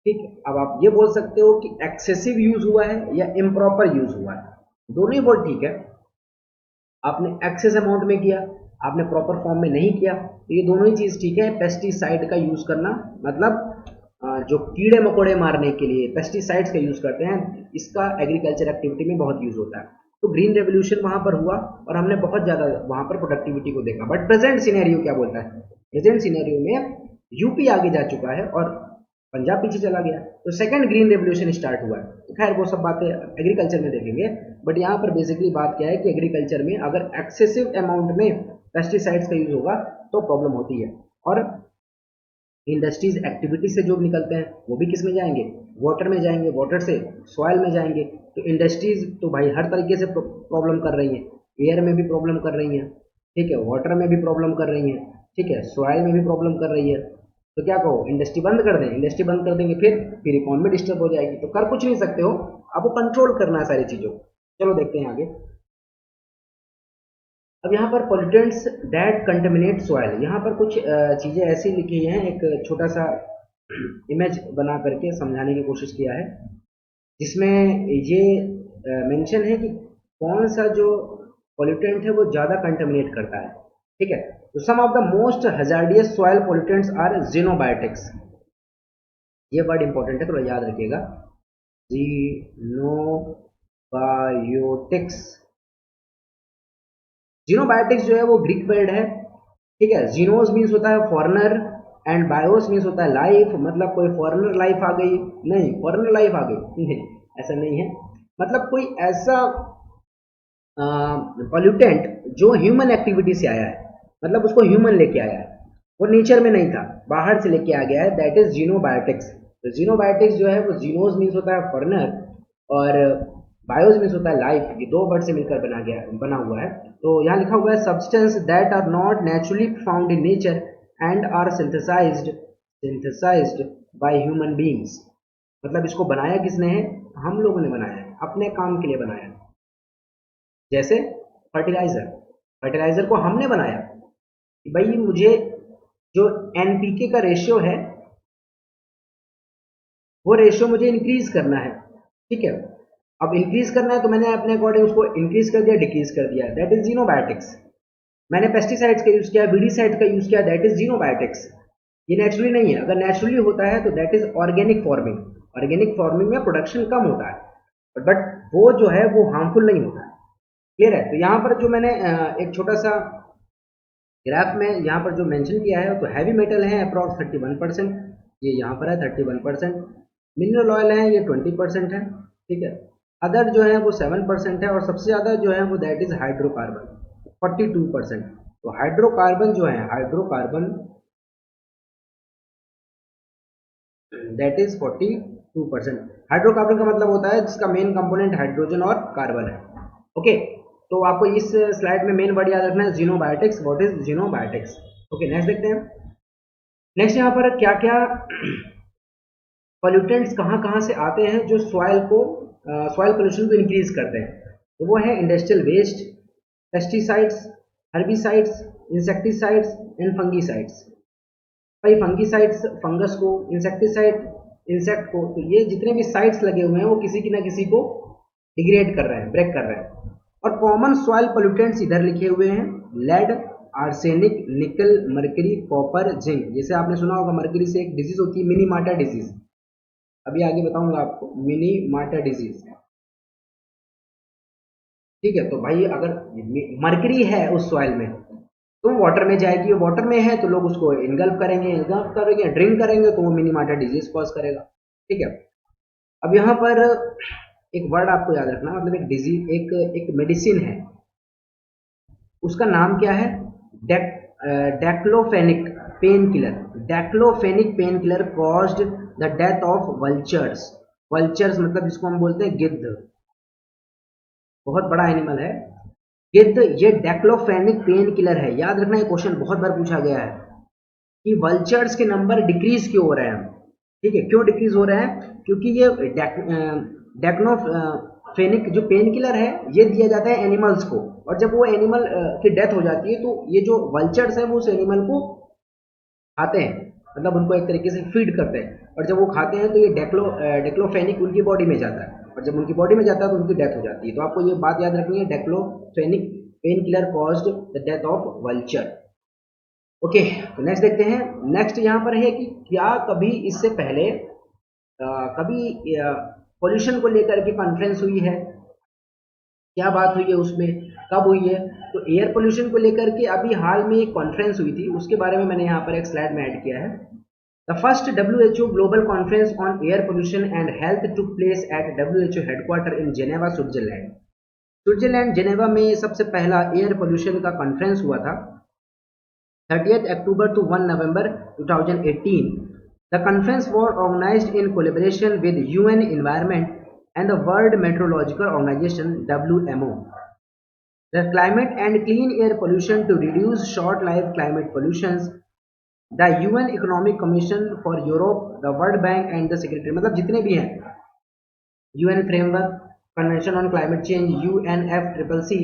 ठीक है, अब आप ये बोल सकते हो कि एक्सेसिव यूज हुआ है या इम्प्रॉपर यूज हुआ है, दोनों ही बोल ठीक है। आपने एक्सेस अमाउंट में किया, आपने प्रॉपर फॉर्म में नहीं किया, तो ये दोनों ही चीज़ ठीक है। पेस्टिसाइड का यूज़ करना मतलब जो कीड़े मकोड़े मारने के लिए पेस्टिसाइड्स का यूज़ करते हैं, इसका एग्रीकल्चर एक्टिविटी में बहुत यूज़ होता है। तो ग्रीन रेवोल्यूशन वहाँ पर हुआ और हमने बहुत ज़्यादा वहाँ पर प्रोडक्टिविटी को देखा। बट प्रेजेंट सिनेरियो क्या बोलता है? प्रेजेंट सिनेरियो में यूपी आगे जा चुका है और पंजाब पीछे चला गया, तो सेकंड ग्रीन रेवोल्यूशन स्टार्ट हुआ है। तो खैर वो सब बातें एग्रीकल्चर में देखेंगे, बट यहाँ पर बेसिकली बात क्या है कि एग्रीकल्चर में अगर एक्सेसिव अमाउंट में पेस्टिसाइड्स का यूज होगा तो प्रॉब्लम होती है। और इंडस्ट्रीज एक्टिविटी से जो निकलते हैं वो भी किस में जाएंगे? वाटर में जाएंगे, वाटर से सॉइल में जाएंगे। तो इंडस्ट्रीज तो भाई हर तरीके से प्रॉब्लम कर रही हैं, एयर में भी प्रॉब्लम कर रही हैं, ठीक है, वाटर में भी प्रॉब्लम कर रही हैं, ठीक है, सॉइल में भी प्रॉब्लम कर रही है। तो क्या कहो, इंडस्ट्री बंद कर दें? इंडस्ट्री बंद कर देंगे फिर इकोनॉमी डिस्टर्ब हो जाएगी, तो कर कुछ नहीं सकते हो, आपको कंट्रोल करना है सारी चीज़ों। चलो देखते हैं आगे। अब यहाँ पर पोल्यूटेंट्स दैट कंटेमिनेट सॉइल, यहाँ पर कुछ चीज़ें ऐसी लिखी हैं, एक छोटा सा इमेज बना करके समझाने की कोशिश किया है, जिसमें ये मेंशन है कि कौन सा जो पोल्यूटेंट है वो ज़्यादा कंटेमिनेट करता है। ठीक है, तो some of the most hazardous soil pollutants are xenobiotics. ये वर्ड इंपॉर्टेंट है, थोड़ा याद रखिएगा, जीनोबायोटिक्स। जीनोबायोटिक्स जो है वो ग्रीक वर्ड है, ठीक है। जीनोस मीन्स होता है फॉरेनर एंड बायोस मीन्स होता है लाइफ, मतलब कोई फॉरेनर लाइफ आ गई, नहीं फॉरेनर लाइफ आ गई नहीं, ऐसा नहीं है। मतलब कोई ऐसा पॉल्यूटेंट जो ह्यूमन एक्टिविटी से आया है, मतलब उसको ह्यूमन लेके आया है, वो नेचर में नहीं था, बाहर से लेके आ गया है, दैट इज जीनोबायोटिक्स। तो जीनोबायोटिक्स जो है वो जीनोस मीन्स होता है फॉरेनर और बायोस मीन्स होता है लाइफ, ये दो वर्ड से मिलकर बना हुआ है। तो यहाँ लिखा हुआ है substance that are not naturally found in nature and are synthesised by human beings. मतलब इसको बनाया किसने है? हम लोगों ने बनाया है, अपने काम के लिए बनाया है। जैसे फर्टिलाइजर, फर्टिलाइजर को हमने बनाया कि भाई मुझे जो एनपीके का रेशियो है वो रेशियो मुझे इंक्रीज करना है, ठीक है। अब इंक्रीज करना है तो मैंने अपने अकॉर्डिंग उसको इंक्रीज कर दिया, डिक्रीज कर दिया, दैट इज जीनोबायोटिक्स। मैंने पेस्टिसाइड्स का यूज किया, बीडीसाइड का यूज किया, दैट इज जीनोबायोटिक्स। ये नेचुरली नहीं है, अगर नेचुरली होता है तो that is organic farming. Organic farming में प्रोडक्शन कम होता है, बट वो जो है वो हार्मफुल नहीं होता है। क्लियर है? तो यहाँ पर जो मैंने एक छोटा सा ग्राफ में यहाँ पर जो मेंशन किया है, तो हैवी मेटल है अप्रॉक्स 31%, ये यहाँ पर है 31%, मिनरल ऑयल है ये 20% है, ठीक है, अदर जो है वो 7% है, और सबसे ज़्यादा जो है वो दैट इज हाइड्रोकार्बन 42%। तो हाइड्रोकार्बन जो है, हाइड्रोकार्बन दैट इज 42%। हाइड्रोकार्बन का मतलब होता है जिसका मेन कंपोनेंट हाइड्रोजन और कार्बन है। ओके, तो आपको इस स्लाइड में मेन वर्ड याद रखना है xenobiotics. What is xenobiotics? Okay, next देखते हैं। नेक्स्ट यहाँ पर क्या क्या पोल्यूटेंट्स कहाँ कहाँ से आते हैं जो सॉइल पोल्यूशन को इंक्रीज करते हैं। तो वो है industrial waste, pesticides, herbicides, insecticides and fungicides. भाई फंगीसाइड्स फंगस को, इंसेक्टिसाइड इंसेक्ट को, तो ये जितने भी साइड्स लगे हुए हैं वो किसी ना किसी को डिग्रेड कर रहे हैं, ब्रेक कर रहे हैं। और कॉमन सॉइल पोल्यूटेंट्स इधर लिखे हुए हैं, लेड, आर्सेनिक, निकल, मर्करी, कॉपर, जिंक। जैसे आपने सुना होगा मर्करी से एक डिजीज होती है मिनी मार्टा डिजीज, अभी आगे बताऊंगा आपको, मिनी मार्टा डिजीज, ठीक है। तो भाई अगर मर्करी है उस सॉइल में तो वाटर में जाएगी, वाटर में है तो लोग उसको इनगल्फ करेंगे, ड्रिंक करेंगे, तो वो मिनी मार्टा डिजीज कॉज करेगा, ठीक है। अब यहाँ पर एक वर्ड आपको याद रखना, मतलब एक डिजीज, एक मेडिसिन है, उसका नाम क्या है? Diclofenac pain killer. Diclofenac pain killer caused the death of vultures. Vultures मतलब जिसको हम बोलते हैं गिद्ध, बहुत बड़ा एनिमल है गिद्ध, ये डेक्लोफेनिक पेन किलर है। याद रखना, ये क्वेश्चन बहुत बार पूछा गया है कि वल्चर्स के नंबर डिक्रीज क्यों हो रहे हैं। ठीक है, क्यों डिक्रीज हो रहा है? क्योंकि ये डेक्नोफेनिक जो पेन किलर है ये दिया जाता है एनिमल्स को, और जब वो एनिमल की डेथ हो जाती है तो ये जो वल्चर्स है वो उस एनिमल को खाते हैं, मतलब उनको एक तरीके से फीड करते हैं, और जब वो खाते हैं तो ये डेक्लोफेनिक उनकी बॉडी में जाता है, और जब उनकी बॉडी में जाता है तो उनकी डेथ हो जाती है। तो आपको ये बात याद रखनी है, diclofenac pain killer caused the death of vulture. Okay, तो नेक्स्ट देखते हैं। नेक्स्ट यहाँ पर है कि क्या कभी इससे पहले कभी पोल्यूशन को लेकर के कॉन्फ्रेंस हुई है, क्या बात हुई है उसमें, कब हुई है? तो एयर पोल्यूशन को लेकर के अभी हाल में एक कॉन्फ्रेंस हुई थी, उसके बारे में मैंने यहाँ पर एक स्लाइड में ऐड किया है। The first WHO global conference on air pollution and health took place at WHO headquarter in Geneva, Switzerland. Switzerland Geneva में सबसे पहला एयर पोल्यूशन का कॉन्फ्रेंस हुआ था 30th October to 1 November 2018. The conference was organized in collaboration with UN Environment and the World Meteorological Organization WMO. The climate and clean air pollution to reduce short-lived climate pollutions. The UN Economic Commission for Europe, the World Bank and the Secretary, मतलब जितने भी हैं, UN Framework Convention on Climate Change, UNFCCC,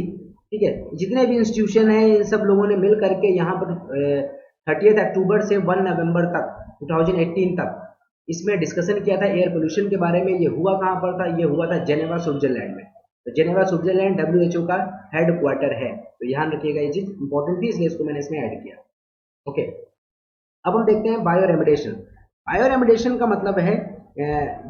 ठीक है, जितने भी institution हैं इन सब लोगों ने मिल करके यहाँ पर 30 अक्टूबर से 1 नवंबर तक 2018 तक इसमें डिस्कशन किया था एयर पोल्यूशन के बारे में। ये हुआ कहाँ पर था? ये हुआ था जेनेवा, स्विट्जरलैंड में। तो जेनेवा स्विट्जरलैंड WHO का हेड क्वार्टर है, तो ध्यान रखिएगा, ये चीज इंपॉर्टेंट थी इसलिए इसको मैंने इसमें ऐड किया। ओके, अब हम देखते हैं बायो रेमिडेशन। बायो रेमिडेशन का मतलब है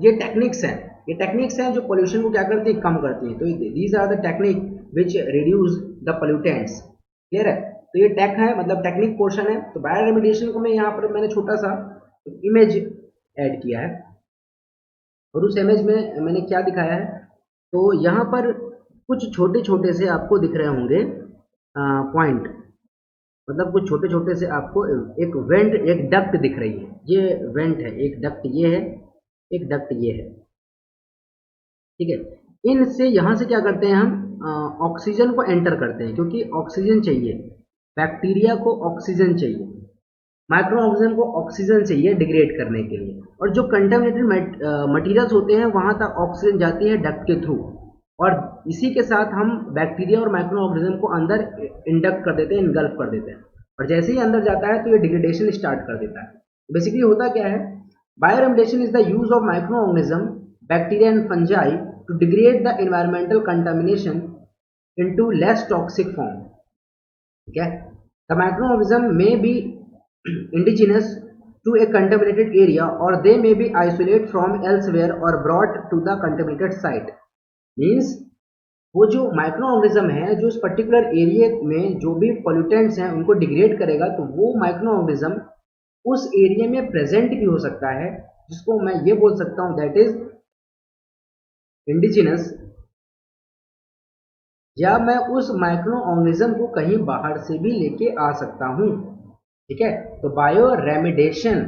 ये टेक्निक्स हैं, ये टेक्निक्स हैं जो पोल्यूशन को क्या करती है, कम करती हैं। तो these are the technique which reduce the pollutants. Clear है? तो ये टेक है, मतलब टेक्निक पोर्शन है। तो बायो रेमिडेशन को मैं यहाँ पर मैंने छोटा सा इमेज ऐड किया है, और उस इमेज में मैंने क्या दिखाया है, तो यहाँ पर कुछ छोटे छोटे से आपको दिख रहे होंगे पॉइंट, मतलब कुछ छोटे छोटे से आपको एक वेंट, एक डक्ट दिख रही है, ये वेंट है, एक डक्ट ये है, एक डक्ट ये है, ठीक है। इनसे यहाँ से क्या करते हैं, हम ऑक्सीजन को एंटर करते हैं, क्योंकि ऑक्सीजन चाहिए, बैक्टीरिया को ऑक्सीजन चाहिए, माइक्रो ऑर्गेनिज्म को ऑक्सीजन चाहिए डिग्रेड करने के लिए, और जो कंटेमिनेटेड मटीरियल्स होते हैं वहां तक ऑक्सीजन जाती है डक्ट के थ्रू, और इसी के साथ हम बैक्टीरिया और माइक्रो ऑर्गेनिज्म को अंदर इंडक्ट कर देते हैं, इनगल्फ कर देते हैं, और जैसे ही अंदर जाता है तो ये डिग्रेडेशन स्टार्ट कर देता है। बेसिकली होता क्या है, bioremediation is the use of micro organism, bacteria and fungi to degrade the environmental contamination into less toxic form. ठीक है, the micro organism may be indigenous to a contaminated area or they may be isolated from elsewhere or brought to the contaminated site। means वो जो micro organism है जो उस particular area में जो भी पोल्यूटेंट्स हैं उनको डिग्रेड करेगा, तो वो माइक्रो ऑर्गेनिज्म उस एरिया में प्रेजेंट भी हो सकता है, जिसको मैं ये बोल सकता हूं दैट इज इंडिजिनस, या मैं उस माइक्रो ऑर्गेनिज्म को कहीं बाहर से भी लेके आ सकता हूं। ठीक है, तो बायो रेमिडेशन,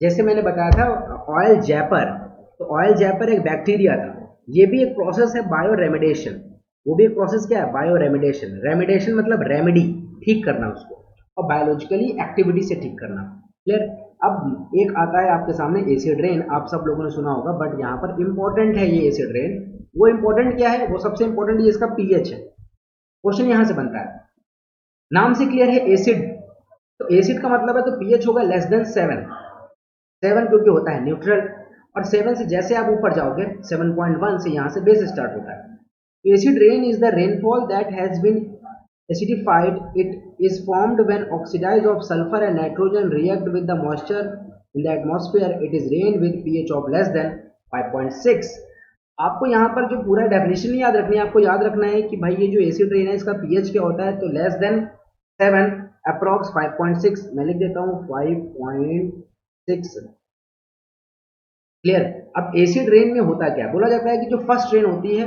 जैसे मैंने बताया था ऑयल जैपर, तो ऑयल जैपर एक बैक्टीरिया था, ये भी एक प्रोसेस है बायो रेमिडेशन। वो भी एक प्रोसेस क्या है, बायो रेमिडेशन। रेमिडेशन मतलब रेमेडी, ठीक करना उसको, और बायोलॉजिकली एक्टिविटी से ठीक करना। क्लियर? अब एक आता है आपके सामने एसिड रेन, आप सब लोगों ने सुना होगा, बट यहाँ पर इंपॉर्टेंट है ये एसिड रेन। वो इंपॉर्टेंट क्या है, वो सबसे इंपॉर्टेंट ये इसका पीएच है। क्वेश्चन यहां से बनता है, नाम से क्लियर है एसिड, तो एसिड का मतलब है तो पीएच होगा लेस देन 7, 7 क्योंकि होता है न्यूट्रल, और 7 से जैसे आप ऊपर जाओगे 7.1 से यहाँ से बेस स्टार्ट होता है। Acid rain is the rainfall that has been acidified, it is formed when oxides of sulfur and nitrogen react with the moisture in the atmosphere. It is rain with pH of less than 5.6। आपको यहाँ पर जो पूरा definition नहीं याद रखनी है, आपको याद रखना है कि भाई ये जो एसिड रेन है इसका पीएच क्या होता है, तो लेस देन 7, अप्रॉक्स 5.6, मैं लिख देता हूँ 5.6। क्लियर? अब एसिड रेन में होता क्या, बोला जाता है कि जो फर्स्ट रेन होती है,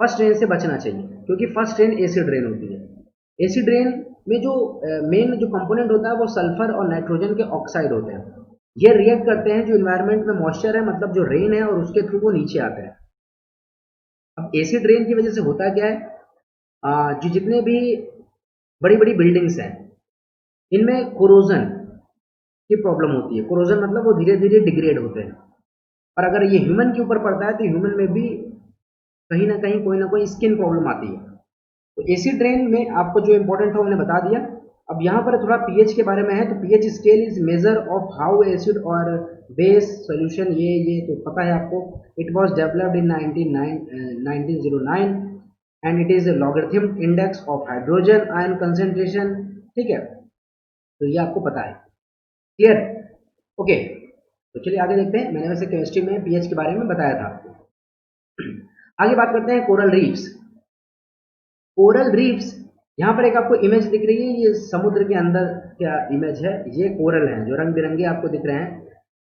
फर्स्ट रेन से बचना चाहिए, क्योंकि फर्स्ट रेन एसिड रेन होती है। एसिड रेन में जो मेन जो कंपोनेंट होता है वो सल्फर और नाइट्रोजन के ऑक्साइड होते हैं, ये रिएक्ट करते हैं जो इन्वायरमेंट में मॉइस्चर है, मतलब जो रेन है, और उसके थ्रू वो नीचे आते हैं। अब एसिड रेन की वजह से होता क्या है, जो जितने भी बड़ी बड़ी बिल्डिंग्स हैं इनमें कोरोजन की प्रॉब्लम होती है। कोरोजन मतलब वो धीरे धीरे डिग्रेड होते हैं, और अगर ये ह्यूमन के ऊपर पड़ता है तो ह्यूमन में भी कहीं ना कहीं कोई ना कोई स्किन प्रॉब्लम आती है। तो एसिड रेन में आपको जो इंपॉर्टेंट था मैंने बता दिया। अब यहाँ पर थोड़ा पीएच के बारे में है, तो pH scale is measure of how acid और बेस सॉल्यूशन, ये तो पता है आपको। It was developed in 1909 and it is logarithm index of hydrogen ion concentration. ठीक है, तो ये आपको पता है। क्लियर? ओके, तो चलिए आगे देखते हैं। मैंने वैसे केमिस्ट्री में पीएच के बारे में बताया था आपको। आगे बात करते हैं कोरल रीफ्स। कोरल रीफ्स, यहाँ पर एक आपको इमेज दिख रही है, ये समुद्र के अंदर क्या इमेज है, ये कोरल है जो रंग बिरंगे आपको दिख रहे हैं,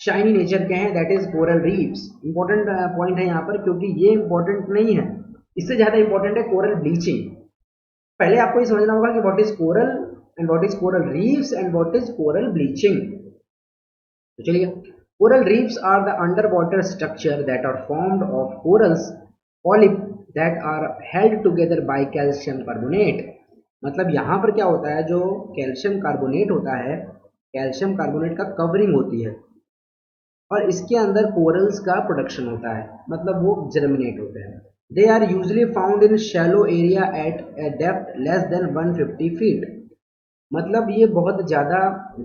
शाइनी नेचर के हैं, that is coral reefs. Important point है यहाँ पर, क्योंकि ये इंपॉर्टेंट नहीं है, इससे ज्यादा इंपॉर्टेंट है कोरल ब्लीचिंग। पहले आपको ये समझना होगा कि what is coral and what is coral reefs and what is coral bleaching. तो चलिए, coral reefs are the under water structure that are formed of corals polyp that are held together by calcium carbonate. मतलब यहाँ पर क्या होता है, जो calcium carbonate होता है, कैल्शियम कार्बोनेट का कवरिंग होती है और इसके अंदर कोरल्स का प्रोडक्शन होता है, मतलब वो जर्मिनेट होते हैं। They are usually found in shallow area at a depth less than 150 feet. मतलब ये बहुत ज़्यादा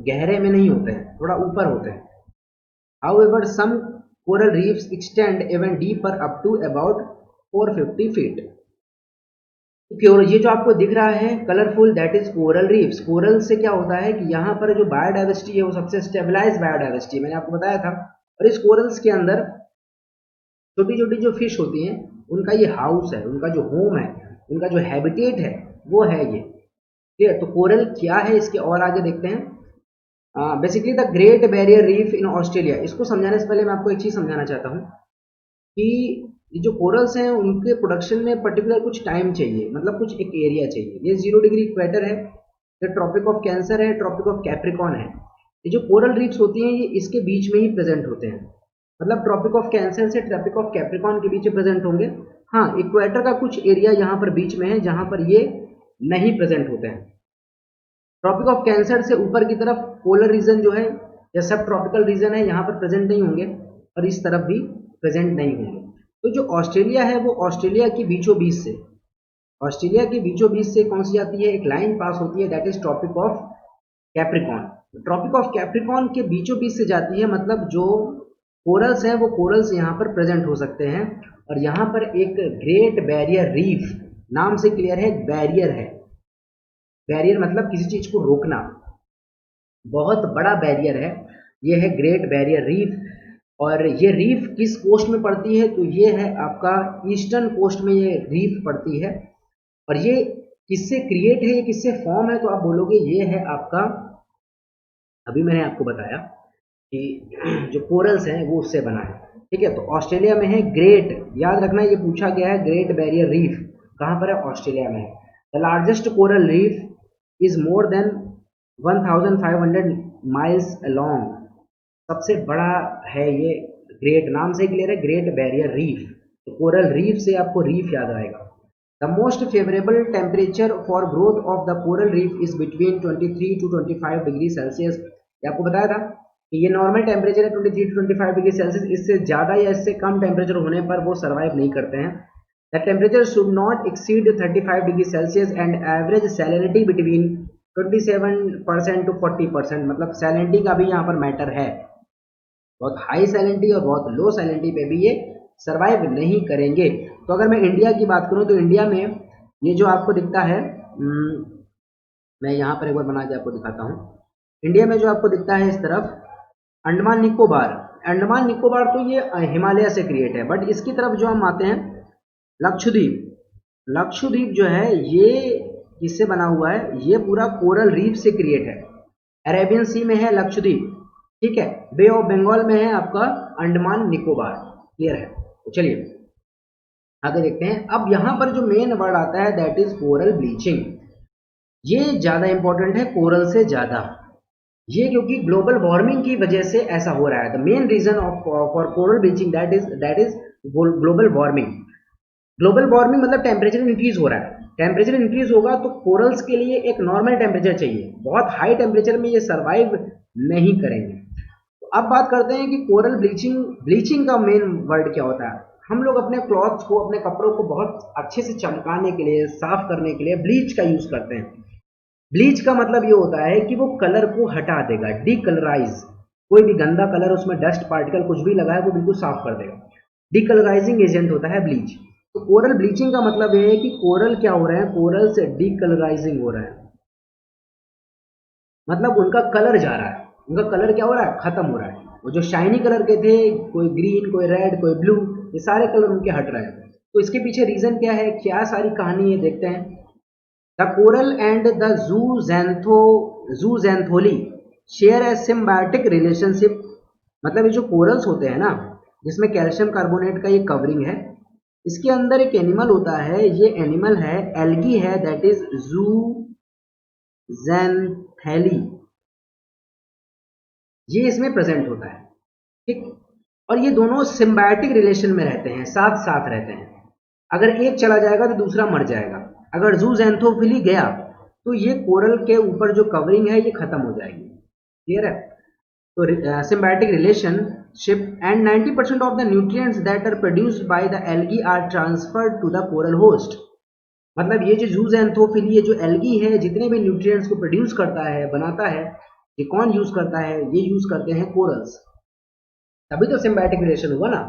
गहरे में नहीं होते हैं, थोड़ा ऊपर होते हैं। However, some coral reefs extend even deeper up to about 450 feet. ये जो आपको दिख रहा है colourful, that is coral reefs. Coral से क्या होता है कि यहाँ पर जो बायोडाइवर्सिटी है वो सबसे स्टेबलाइज बायोडाइवर्सिटी, मैंने आपको बताया था। और इस कोरल्स के अंदर छोटी छोटी जो फिश होती हैं उनका ये हाउस है, उनका जो होम है, उनका जो हैबिटेट है वो है ये। ठीक है, तो कोरल क्या है इसके और आगे देखते हैं। Basically the great barrier reef in Australia. इसको समझाने से पहले मैं आपको एक चीज समझाना चाहता हूँ कि ये जो कोरल्स हैं उनके प्रोडक्शन में पर्टिकुलर कुछ टाइम चाहिए, मतलब कुछ एक एरिया चाहिए। ये 0 डिग्री इक्वेटर है, ये ट्रॉपिक ऑफ कैंसर है, ट्रॉपिक ऑफ कैप्रिकॉन है। ये जो कोरल रीफ्स होती हैं ये इसके बीच में ही प्रेजेंट होते हैं, मतलब ट्रॉपिक ऑफ कैंसर से ट्रॉपिक ऑफ कैप्रिकॉन के बीच में प्रेजेंट होंगे। हाँ, इक्वेटर का कुछ एरिया यहाँ पर बीच में है जहाँ पर ये नहीं प्रेजेंट होते हैं। ट्रॉपिक ऑफ कैंसर से ऊपर की तरफ पोलर रीजन जो है या सब ट्रॉपिकल रीजन है, यहाँ पर प्रेजेंट नहीं होंगे और इस तरफ भी प्रेजेंट नहीं होंगे। तो जो ऑस्ट्रेलिया है वो ऑस्ट्रेलिया की बीचों बीच से, ऑस्ट्रेलिया के बीचों बीच से कौन सी जाती है, एक लाइन पास होती है, that is tropic of Capricorn. Tropic of Capricorn के बीचों बीच से जाती है, मतलब जो कोरल्स हैं वो कोरल्स यहाँ पर प्रेजेंट हो सकते हैं। और यहाँ पर एक ग्रेट बैरियर रीफ, नाम से क्लियर है, बैरियर है। बैरियर मतलब किसी चीज को रोकना, बहुत बड़ा बैरियर है, ये है ग्रेट बैरियर रीफ। और ये रीफ किस कोस्ट में पड़ती है, तो ये है आपका ईस्टर्न कोस्ट में ये रीफ पड़ती है। और ये किससे क्रिएट है, ये किससे फॉर्म है, तो आप बोलोगे ये है आपका, अभी मैंने आपको बताया कि जो कोरल्स हैं वो उससे बना है। ठीक है, तो ऑस्ट्रेलिया में है ग्रेट, याद रखना ये पूछा गया है, ग्रेट बैरियर रीफ कहाँ पर है, ऑस्ट्रेलिया में है। The largest coral reef is more than 1500 miles along. सबसे बड़ा है ये, ग्रेट नाम से क्लियर है, ग्रेट बैरियर रीफ। तो कोरल रीफ से आपको रीफ याद आएगा। The most favourable temperature for growth of the coral reef is between 23 to 25 degree Celsius. ये आपको बताया था कि ये नॉर्मल टेम्परेचर है 23 to 25 डिग्री सेल्सियस, इससे ज़्यादा या इससे कम टेम्परेचर होने पर वो सर्वाइव नहीं करते हैं। The temperature should not exceed 35 degree Celsius and average salinity between 27% to 40%। मतलब सैलिनिटी का भी यहाँ पर मैटर है, बहुत हाई सैलिनिटी और बहुत लो सैलिनिटी पे भी ये सर्वाइव नहीं करेंगे। तो अगर मैं इंडिया की बात करूं तो इंडिया में ये जो आपको दिखता है, मैं यहाँ पर एक बार बना के आपको दिखाता हूँ। इंडिया में जो आपको दिखता है इस तरफ अंडमान निकोबार, अंडमान निकोबार तो ये हिमालय से क्रिएट है, बट इसकी तरफ जो हम आते हैं लक्षद्वीप, लक्षद्वीप जो है ये किससे बना हुआ है, ये पूरा कोरल रीफ से क्रिएट है। अरेबियन सी में है लक्षद्वीप, ठीक है, बे ऑफ बंगाल में है आपका अंडमान निकोबार। क्लियर है? तो चलिए आगे देखते हैं। अब यहां पर जो मेन वर्ड आता है दैट इज कोरल ब्लीचिंग। ये ज्यादा इंपॉर्टेंट है कोरल से ज्यादा, ये क्योंकि ग्लोबल वार्मिंग की वजह से ऐसा हो रहा है। The main reason of for coral bleaching that is global warming. Global warming मतलब टेम्परेचर इंक्रीज हो रहा है, टेम्परेचर इंक्रीज होगा तो कोरल्स के लिए एक नॉर्मल टेम्परेचर चाहिए, बहुत हाई टेम्परेचर में ये सर्वाइव नहीं करेंगे। अब बात करते हैं कि कोरल ब्लीचिंग, ब्लीचिंग का मेन वर्ड क्या होता है। हम लोग अपने क्लॉथ्स को, अपने कपड़ों को बहुत अच्छे से चमकाने के लिए, साफ करने के लिए ब्लीच का यूज करते हैं। ब्लीच का मतलब ये होता है कि वो कलर को हटा देगा, डीकलराइज। कोई भी गंदा कलर, उसमें डस्ट पार्टिकल कुछ भी लगा है, वो बिल्कुल साफ कर देगा। डीकलराइजिंग एजेंट होता है ब्लीच। तो कोरल ब्लीचिंग का मतलब ये है कि कोरल क्या हो रहे हैं, कोरल से डीकलराइजिंग हो रहा है, मतलब उनका कलर जा रहा है, उनका कलर क्या हो रहा है, खत्म हो रहा है। वो जो शाइनी कलर के थे, कोई ग्रीन, कोई रेड, कोई ब्लू, ये सारे कलर उनके हट रहे हैं। तो इसके पीछे रीजन क्या है, क्या सारी कहानी है, देखते हैं। The coral and the zooxanthellae share a symbiotic relationship. मतलब ये जो कोरल्स होते हैं ना, जिसमें कैल्शियम कार्बोनेट का ये कवरिंग है, इसके अंदर एक एनिमल होता है, ये एनिमल है एल्गी है, दैट इज जूजेंथेली, ये इसमें प्रेजेंट होता है। ठीक। और ये दोनों सिम्बायोटिक रिलेशन में रहते हैं, साथ साथ रहते हैं। अगर एक चला जाएगा तो दूसरा मर जाएगा। अगर जूजेंथोफिली गया तो ये कोरल के ऊपर जो कवरिंग है ये खत्म हो जाएगी। क्लियर है। तो symbiotic relationship and 90% of the nutrients that are produced by the algae are transferred to the coral host। मतलब ये जो जूजेंथोफिली, ये जो एल्गी है, जितने भी न्यूट्रिएंट्स को प्रोड्यूस करता है, बनाता है, ये कौन यूज करता है, ये यूज करते हैं कोरल्स। तभी तो सिम्बायोटिक रिलेशन हुआ ना।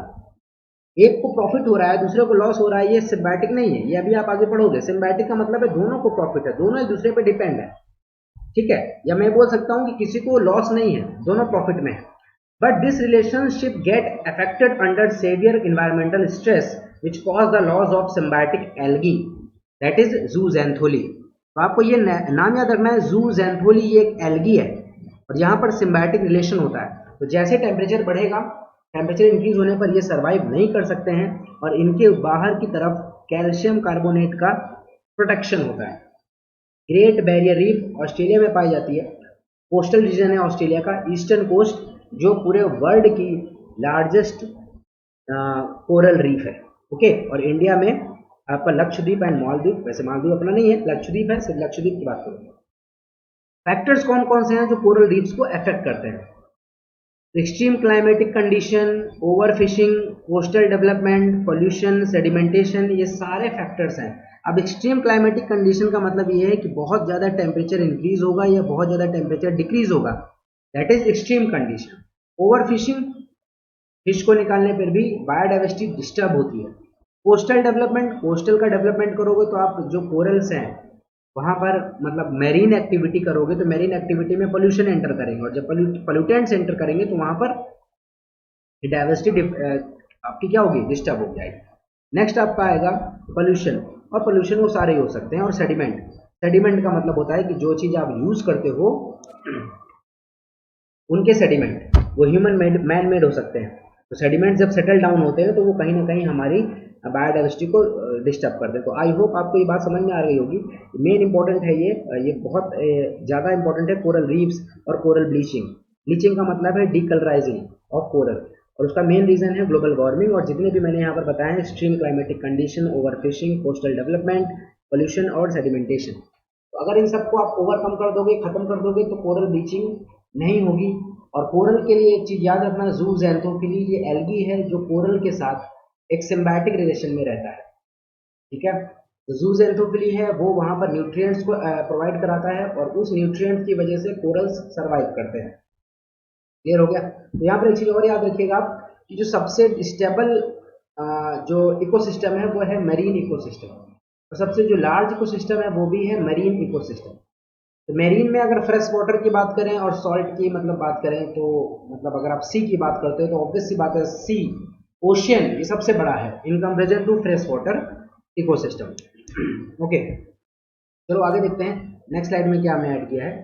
एक को प्रॉफिट हो रहा है, दूसरे को लॉस हो रहा है, ये सिम्बायोटिक नहीं है। ये अभी आप आगे पढ़ोगे, सिम्बायोटिक का मतलब है दोनों को प्रॉफिट है, दोनों एक दूसरे पे डिपेंड है। ठीक है। या मैं बोल सकता हूं कि किसी को लॉस नहीं है, दोनों प्रॉफिट में है। But this relationship get affected under severe environmental stress which cause the loss of symbiotic algae, that is zooxanthellae. तो आपको ये नाम याद रखना है, जूजेंथोली ये एक एल्गी है और यहाँ पर सिम्बायोटिक रिलेशन होता है। तो जैसे टेम्परेचर बढ़ेगा, टेम्परेचर इंक्रीज होने पर ये सर्वाइव नहीं कर सकते हैं और इनके बाहर की तरफ कैल्शियम कार्बोनेट का प्रोटेक्शन होता है। ग्रेट बैरियर रीफ ऑस्ट्रेलिया में पाई जाती है। कोस्टल रीजन है ऑस्ट्रेलिया का, ईस्टर्न कोस्ट, जो पूरे वर्ल्ड की लार्जेस्ट कोरल रीफ है। ओके। और इंडिया में आपका लक्षद्वीप एंड मालदीव, वैसे मालदीव अपना नहीं है, लक्षद्वीप है, सिर्फ लक्षद्वीप की बात करूँ। फैक्टर्स कौन कौन से हैं जो कोरल रीफ्स को अफेक्ट करते हैं। Extreme climatic condition, over fishing, coastal development, pollution, sedimentation, ये सारे फैक्टर्स हैं। अब एक्सट्रीम क्लाइमेटिक कंडीशन का मतलब ये है कि बहुत ज़्यादा टेम्परेचर इंक्रीज होगा या बहुत ज़्यादा टेम्परेचर डिक्रीज होगा, that is extreme condition. Over fishing, fish को निकालने पर भी बायोडाइवर्सिटी डिस्टर्ब होती है। कोस्टल डेवलपमेंट, कोस्टल का डेवलपमेंट करोगे तो आप जो कोरल्स हैं वहां पर मतलब मेरीन एक्टिविटी करोगे तो मेरीन एक्टिविटी में पोल्यूशन एंटर करेंगे, और जब पोल्यूटेंट्स एंटर करेंगे तो वहां पर डाइवर्सिटी आपकी क्या होगी, डिस्टर्ब हो जाएगी। नेक्स्ट आपका आएगा पोल्यूशन, और पोल्यूशन वो सारे ही हो सकते हैं। और सेडिमेंट, सेडिमेंट का मतलब होता है कि जो चीज आप यूज करते हो उनके सेडिमेंट वो ह्यूमन मेड, मैन मेड हो सकते हैं। तो सेडिमेंट जब सेटल डाउन होते हैं तो वो कहीं ना कहीं हमारी बायोडाइवर्सिटी को डिस्टर्ब करते हैं। तो आई होप आपको ये बात समझ में आ रही होगी। मेन इंपॉर्टेंट है ये बहुत ज़्यादा इंपॉर्टेंट है कोरल रीफ्स और कोरल ब्लीचिंग। ब्लीचिंग का मतलब है डीकलराइजिंग ऑफ कोरल, और उसका मेन रीजन है ग्लोबल वार्मिंग, और जितने भी मैंने यहाँ पर बताए हैं, extreme climatic condition, over fishing, coastal development, pollution और सेडिमेंटेशन। तो अगर इन सबको आप ओवरकम कर दोगे, खत्म कर दोगे, तो कोरल ब्लीचिंग नहीं होगी। और कोरल के लिए एक चीज याद रखना, जूजेंथोफिली ये एल्गी है जो कोरल के साथ एक सिम्बायोटिक रिलेशन में रहता है। ठीक है। तो जूजेंथोफिली है वो वहां पर न्यूट्रिएंट्स को प्रोवाइड कराता है और उस न्यूट्रिएंट्स की वजह से कोरल्स सर्वाइव करते हैं। क्लियर हो गया। तो यहाँ पर एक चीज और याद रखिएगा आप कि जो सबसे स्टेबल जो इकोसिस्टम है वो है मरीन इकोसिस्टम, और सबसे जो लार्ज इकोसिस्टम है वो भी है मरीन इकोसिस्टम। तो मेरीन में अगर फ्रेश वाटर की बात करें और सॉल्ट की मतलब बात करें, तो मतलब अगर आप सी की बात करते हो तो ऑब्वियस सी बात है, सी, ओशियन ये सबसे बड़ा है in comparison to fresh water ecosystem. Okay, चलो आगे देखते हैं नेक्स्ट स्लाइड में क्या हमने ऐड किया है।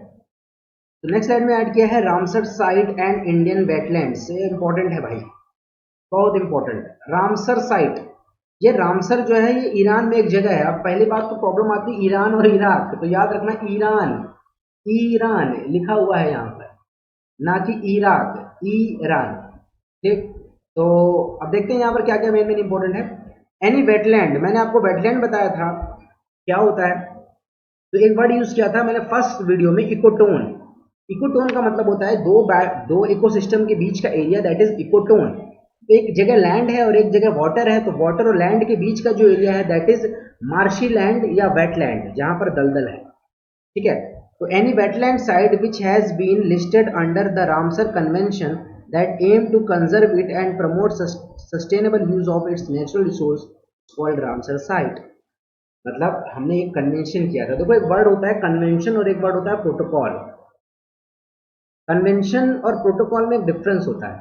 तो नेक्स्ट स्लाइड में ऐड किया है Ramsar site and Indian wetlands. ये इंपॉर्टेंट है भाई, बहुत इंपॉर्टेंट। रामसर साइट, ये रामसर जो है ये ईरान में एक जगह है। अब पहली बात तो प्रॉब्लम आती है ईरान और इराक, तो याद रखना ईरान, ईरान लिखा हुआ है यहाँ पर, ना कि इराक, ईरान। ठीक। तो अब देखते हैं यहाँ पर क्या क्या मेन मेन इंपॉर्टेंट है। एनी वेटलैंड, मैंने आपको वेटलैंड बताया था क्या होता है, तो एक वर्ड यूज किया था मैंने फर्स्ट वीडियो में, इकोटोन। इकोटोन का मतलब होता है दो इकोसिस्टम के बीच का एरिया, दैट इज इकोटोन। एक जगह लैंड है और एक जगह वाटर है, तो वाटर और लैंड के बीच का जो एरिया है दैट इज मार्शी लैंड या वेटलैंड, जहां पर दलदल है। ठीक है, तो any wetland site which has been listed under the Ramsar convention that aim to conserve it and promote sustainable use of its natural resource called Ramsar site. मतलब हमने एक कन्वेंशन किया था। देखो, एक वर्ड होता है कन्वेंशन और एक वर्ड होता है प्रोटोकॉल। कन्वेंशन और प्रोटोकॉल में एक डिफरेंस होता है।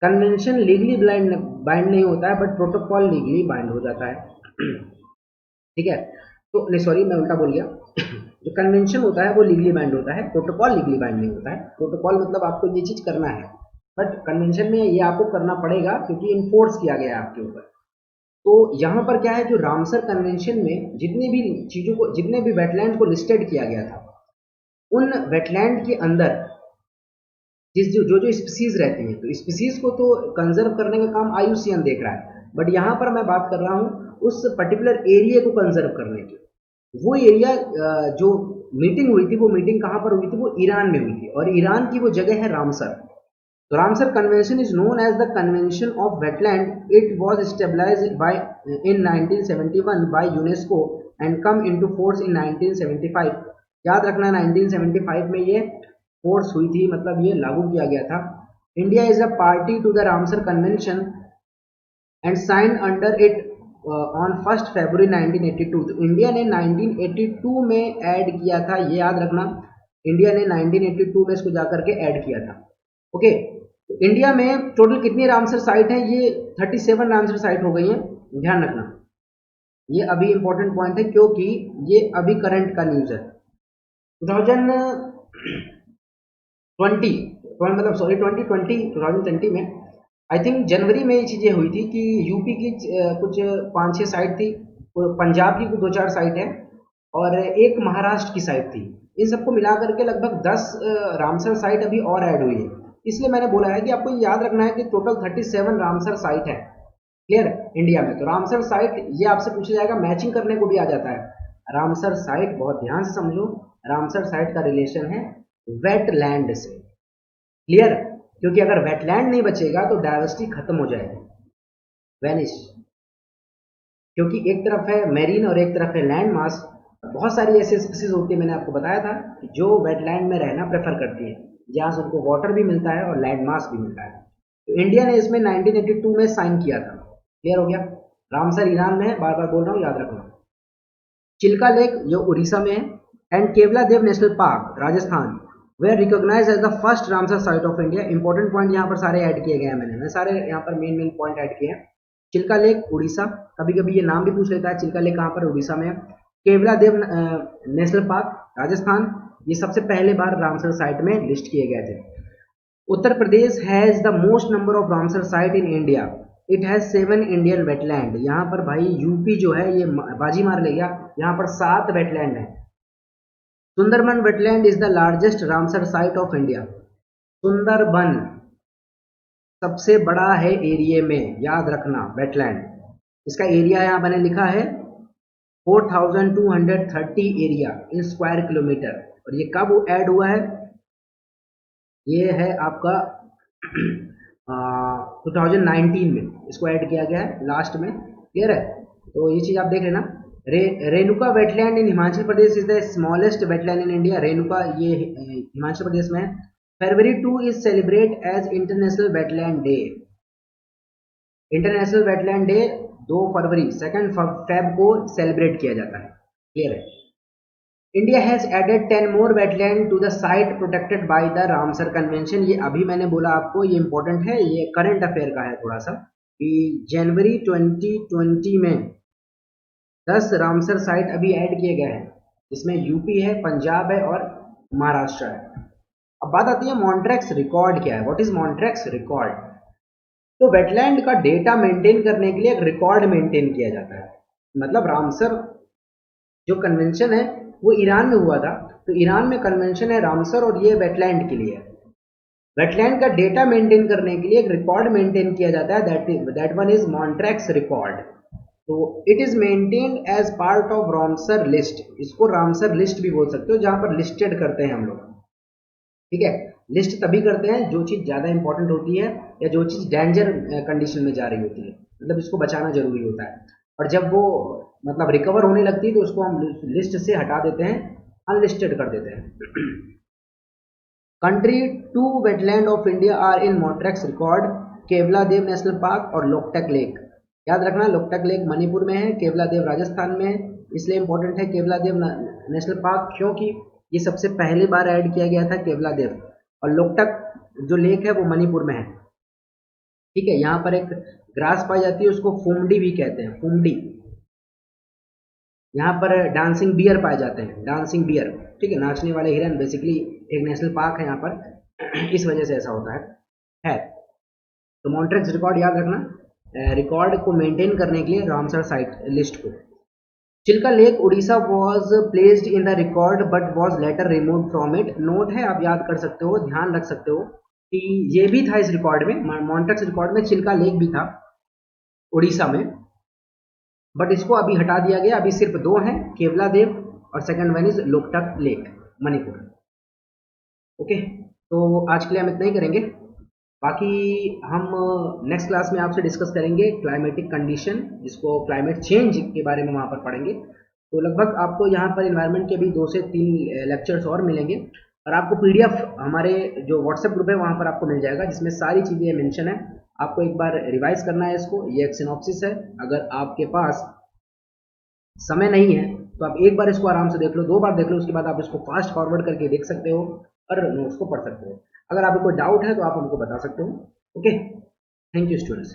कन्वेंशन लीगली बाइंड नहीं होता है, बट प्रोटोकॉल लीगली बाइंड हो जाता है। ठीक है, तो नहीं, सॉरी, मैं उल्टा बोल गया। जो कन्वेंशन होता है वो लीगली बाइंड होता है, प्रोटोकॉल लीगली बाइंड नहीं होता है। प्रोटोकॉल मतलब आपको ये चीज करना है, बट कन्वेंशन में ये आपको करना पड़ेगा क्योंकि इन्फोर्स किया गया है आपके ऊपर। तो यहाँ पर क्या है, जो रामसर कन्वेंशन में जितनी भी चीजों को, जितने भी वेटलैंड को लिस्टेड किया गया था, उन वेटलैंड के अंदर जिस जो स्पीसीज रहती हैं, तो स्पीसीज को तो कंजर्व करने का काम IUCN देख रहा है, बट यहाँ पर मैं बात कर रहा हूँ उस पर्टिकुलर एरिया को कंजर्व करने की। वो एरिया जो मीटिंग हुई थी, वो मीटिंग कहाँ पर हुई थी, वो ईरान में हुई थी, और ईरान की वो जगह है रामसर। तो Ramsar convention is known as the convention of wetland. It was established by in 1971 by UNESCO and come into force in 1975। याद रखना, 1975 में ये फोर्स हुई थी, मतलब ये लागू किया गया था। India is a party to the Ramsar convention and sign under it on 1 February 1982। तो इंडिया ने 1982 में ऐड किया था, ये याद रखना। इंडिया ने 1982 में इसको जाकर के ऐड किया था। ओके, तो इंडिया में टोटल कितनी रामसर साइट है? ये 37 रामसर साइट हो गई है, ध्यान रखना। ये अभी इंपॉर्टेंट पॉइंट है क्योंकि ये अभी करंट का न्यूज है। 2020 मतलब सॉरी 2020 में आई थिंक जनवरी में ये चीज़ें हुई थी कि यूपी की कुछ 5-6 साइट थी, पंजाब की कुछ 2-4 साइट है, और एक महाराष्ट्र की साइट थी। इन सबको मिला करके लगभग 10 रामसर साइट अभी और ऐड हुई है। इसलिए मैंने बोला है कि आपको ये याद रखना है कि टोटल 37 रामसर साइट है, क्लियर, इंडिया में। तो रामसर साइट ये आपसे पूछा जाएगा, मैचिंग करने को भी आ जाता है। रामसर साइट बहुत ध्यान से समझो, रामसर साइट का रिलेशन है वेटलैंड से, क्लियर। क्योंकि अगर वेटलैंड नहीं बचेगा तो डायवर्सिटी खत्म हो जाएगी, वैनिश। क्योंकि एक तरफ है मेरीन और एक तरफ है लैंड मास। बहुत सारी ऐसी स्पीसीज होती है, मैंने आपको बताया था, जो वेटलैंड में रहना प्रेफर करती है, जहां से उनको वाटर भी मिलता है और लैंड मास भी मिलता है। तो इंडिया ने इसमें 1982 में साइन किया था, क्लियर हो गया। रामसर ईरान में है, बार बार बोल रहा हूँ, याद रखना। चिल्का लेक जो उड़ीसा में है, and Keoladeo national park Rajasthan were recognize as the first Ramsar site of India. Important point यहाँ पर सारे ऐड किए गए हैं, मैंने सारे यहाँ पर मेन पॉइंट ऐड किए हैं। चिल्का लेक उड़ीसा, कभी कभी ये नाम भी पूछ लेता है, चिल्का लेक कहाँ पर, उड़ीसा में है। Keoladeo national park Rajasthan, ये सबसे पहले बार रामसर साइट में लिस्ट किए गए थे। Uttar Pradesh has the most number of Ramsar site in India. It has 7 Indian wetland. यहाँ पर भाई यूपी जो है ये बाजी मार ले गया, यहाँ पर 7 वेटलैंड है। Sundarban wetland is the largest Ramsar site of India. Sundarban सबसे बड़ा है एरिया में, याद रखना, वेटलैंड। इसका एरिया यहाँ मैंने लिखा है 4230 एरिया इन स्क्वायर किलोमीटर। और ये कब ऐड हुआ है? ये है आपका 2019 में इसको ऐड किया गया है, लास्ट में, क्लियर है। तो ये चीज़ आप देख लेना। Renuka wetland in Himachal Pradesh is the smallest wetland in India. Renuka ये हिमाचल प्रदेश में है। February 2 is celebrate as international wetland day. International wetland day 2 फरवरी 2 फेब को सेलिब्रेट किया जाता है, क्लियर है। India has added 10 more wetland to the site protected by the Ramsar convention. ये अभी मैंने बोला आपको, ये इंपॉर्टेंट है, ये करंट अफेयर का है थोड़ा सा, कि जनवरी 2020 में 10 रामसर साइट अभी ऐड किए गए हैं। इसमें यूपी है, पंजाब है और महाराष्ट्र है। अब बात आती है मॉन्ट्रैक्स रिकॉर्ड क्या है, व्हाट इज मॉन्ट्रैक्स रिकॉर्ड। तो वेटलैंड का डेटा मेंटेन करने के लिए एक रिकॉर्ड मेंटेन किया जाता है। मतलब रामसर जो कन्वेंशन है वो ईरान में हुआ था, तो ईरान में कन्वेंशन है रामसर, और ये वेटलैंड के लिए है। वेटलैंड का डेटा मेंटेन करने के लिए एक रिकॉर्ड मेंटेन किया जाता है, that one is Montreux record. तो it is maintained as part of Ramsar list. इसको रामसर लिस्ट भी बोल सकते हो, जहां पर लिस्टेड करते हैं हम लोग, ठीक है। लिस्ट तभी करते हैं जो चीज़ ज़्यादा इंपॉर्टेंट होती है या जो चीज़ डेंजर कंडीशन में जा रही होती है, मतलब इसको बचाना जरूरी होता है। और जब वो मतलब रिकवर होने लगती है तो उसको हम लिस्ट से हटा देते हैं, अनलिस्टेड कर देते हैं। Country two wetland of India are in Montreux record, Keoladeo national park और लोकटक लेक। याद रखना, लोकटक लेक मणिपुर में है, केवला देव राजस्थान में है। इसलिए इंपॉर्टेंट है केवला देव नेशनल पार्क, क्योंकि ये सबसे पहली बार ऐड किया गया था केवला देव। और लोकटक जो लेक है वो मणिपुर में है। ठीक है, यहाँ पर एक ग्रास पाई जाती है, उसको फुमडी भी कहते हैं, फुमडी। यहाँ पर डांसिंग बियर पाए जाते हैं, डांसिंग बियर, ठीक है, नाचने वाले हिरन। बेसिकली एक नेशनल पार्क है यहाँ पर, इस वजह से ऐसा होता है। तो मॉन्ट्रेक्स रिकॉर्ड याद रखना, रिकॉर्ड को मेंटेन करने के लिए रामसर साइट लिस्ट को। Chilka lake Orissa was placed in the record but was later remove from it. Note है, आप याद कर सकते हो, ध्यान रख सकते हो कि ये भी था इस रिकॉर्ड में, मॉन्ट्रेक्स रिकॉर्ड में चिल्का लेक भी था उड़ीसा में, बट इसको अभी हटा दिया गया। अभी सिर्फ दो हैं, केवला देव और second one is Loktak lake, Manipur. Okay, तो आज के लिए हम इतना ही करेंगे। बाकी हम नेक्स्ट क्लास में आपसे डिस्कस करेंगे क्लाइमेटिक कंडीशन, जिसको क्लाइमेट चेंज के बारे में वहाँ पर पढ़ेंगे। तो लगभग आपको यहाँ पर इन्वायरमेंट के भी 2 से 3 लेक्चर्स और मिलेंगे। और आपको पीडीएफ हमारे जो व्हाट्सएप ग्रुप है वहाँ पर आपको मिल जाएगा, जिसमें सारी चीज़ें मेंशन है। आपको एक बार रिवाइज करना है इसको, ये एक सिनॉप्सिस है। अगर आपके पास समय नहीं है तो आप एक बार इसको आराम से देख लो, 2 बार देख लो, उसके बाद आप इसको फास्ट फॉरवर्ड करके देख सकते हो और नोट्स को पढ़ सकते हो। अगर आपको कोई डाउट है तो आप हमको बता सकते हो। Okay, thank you students.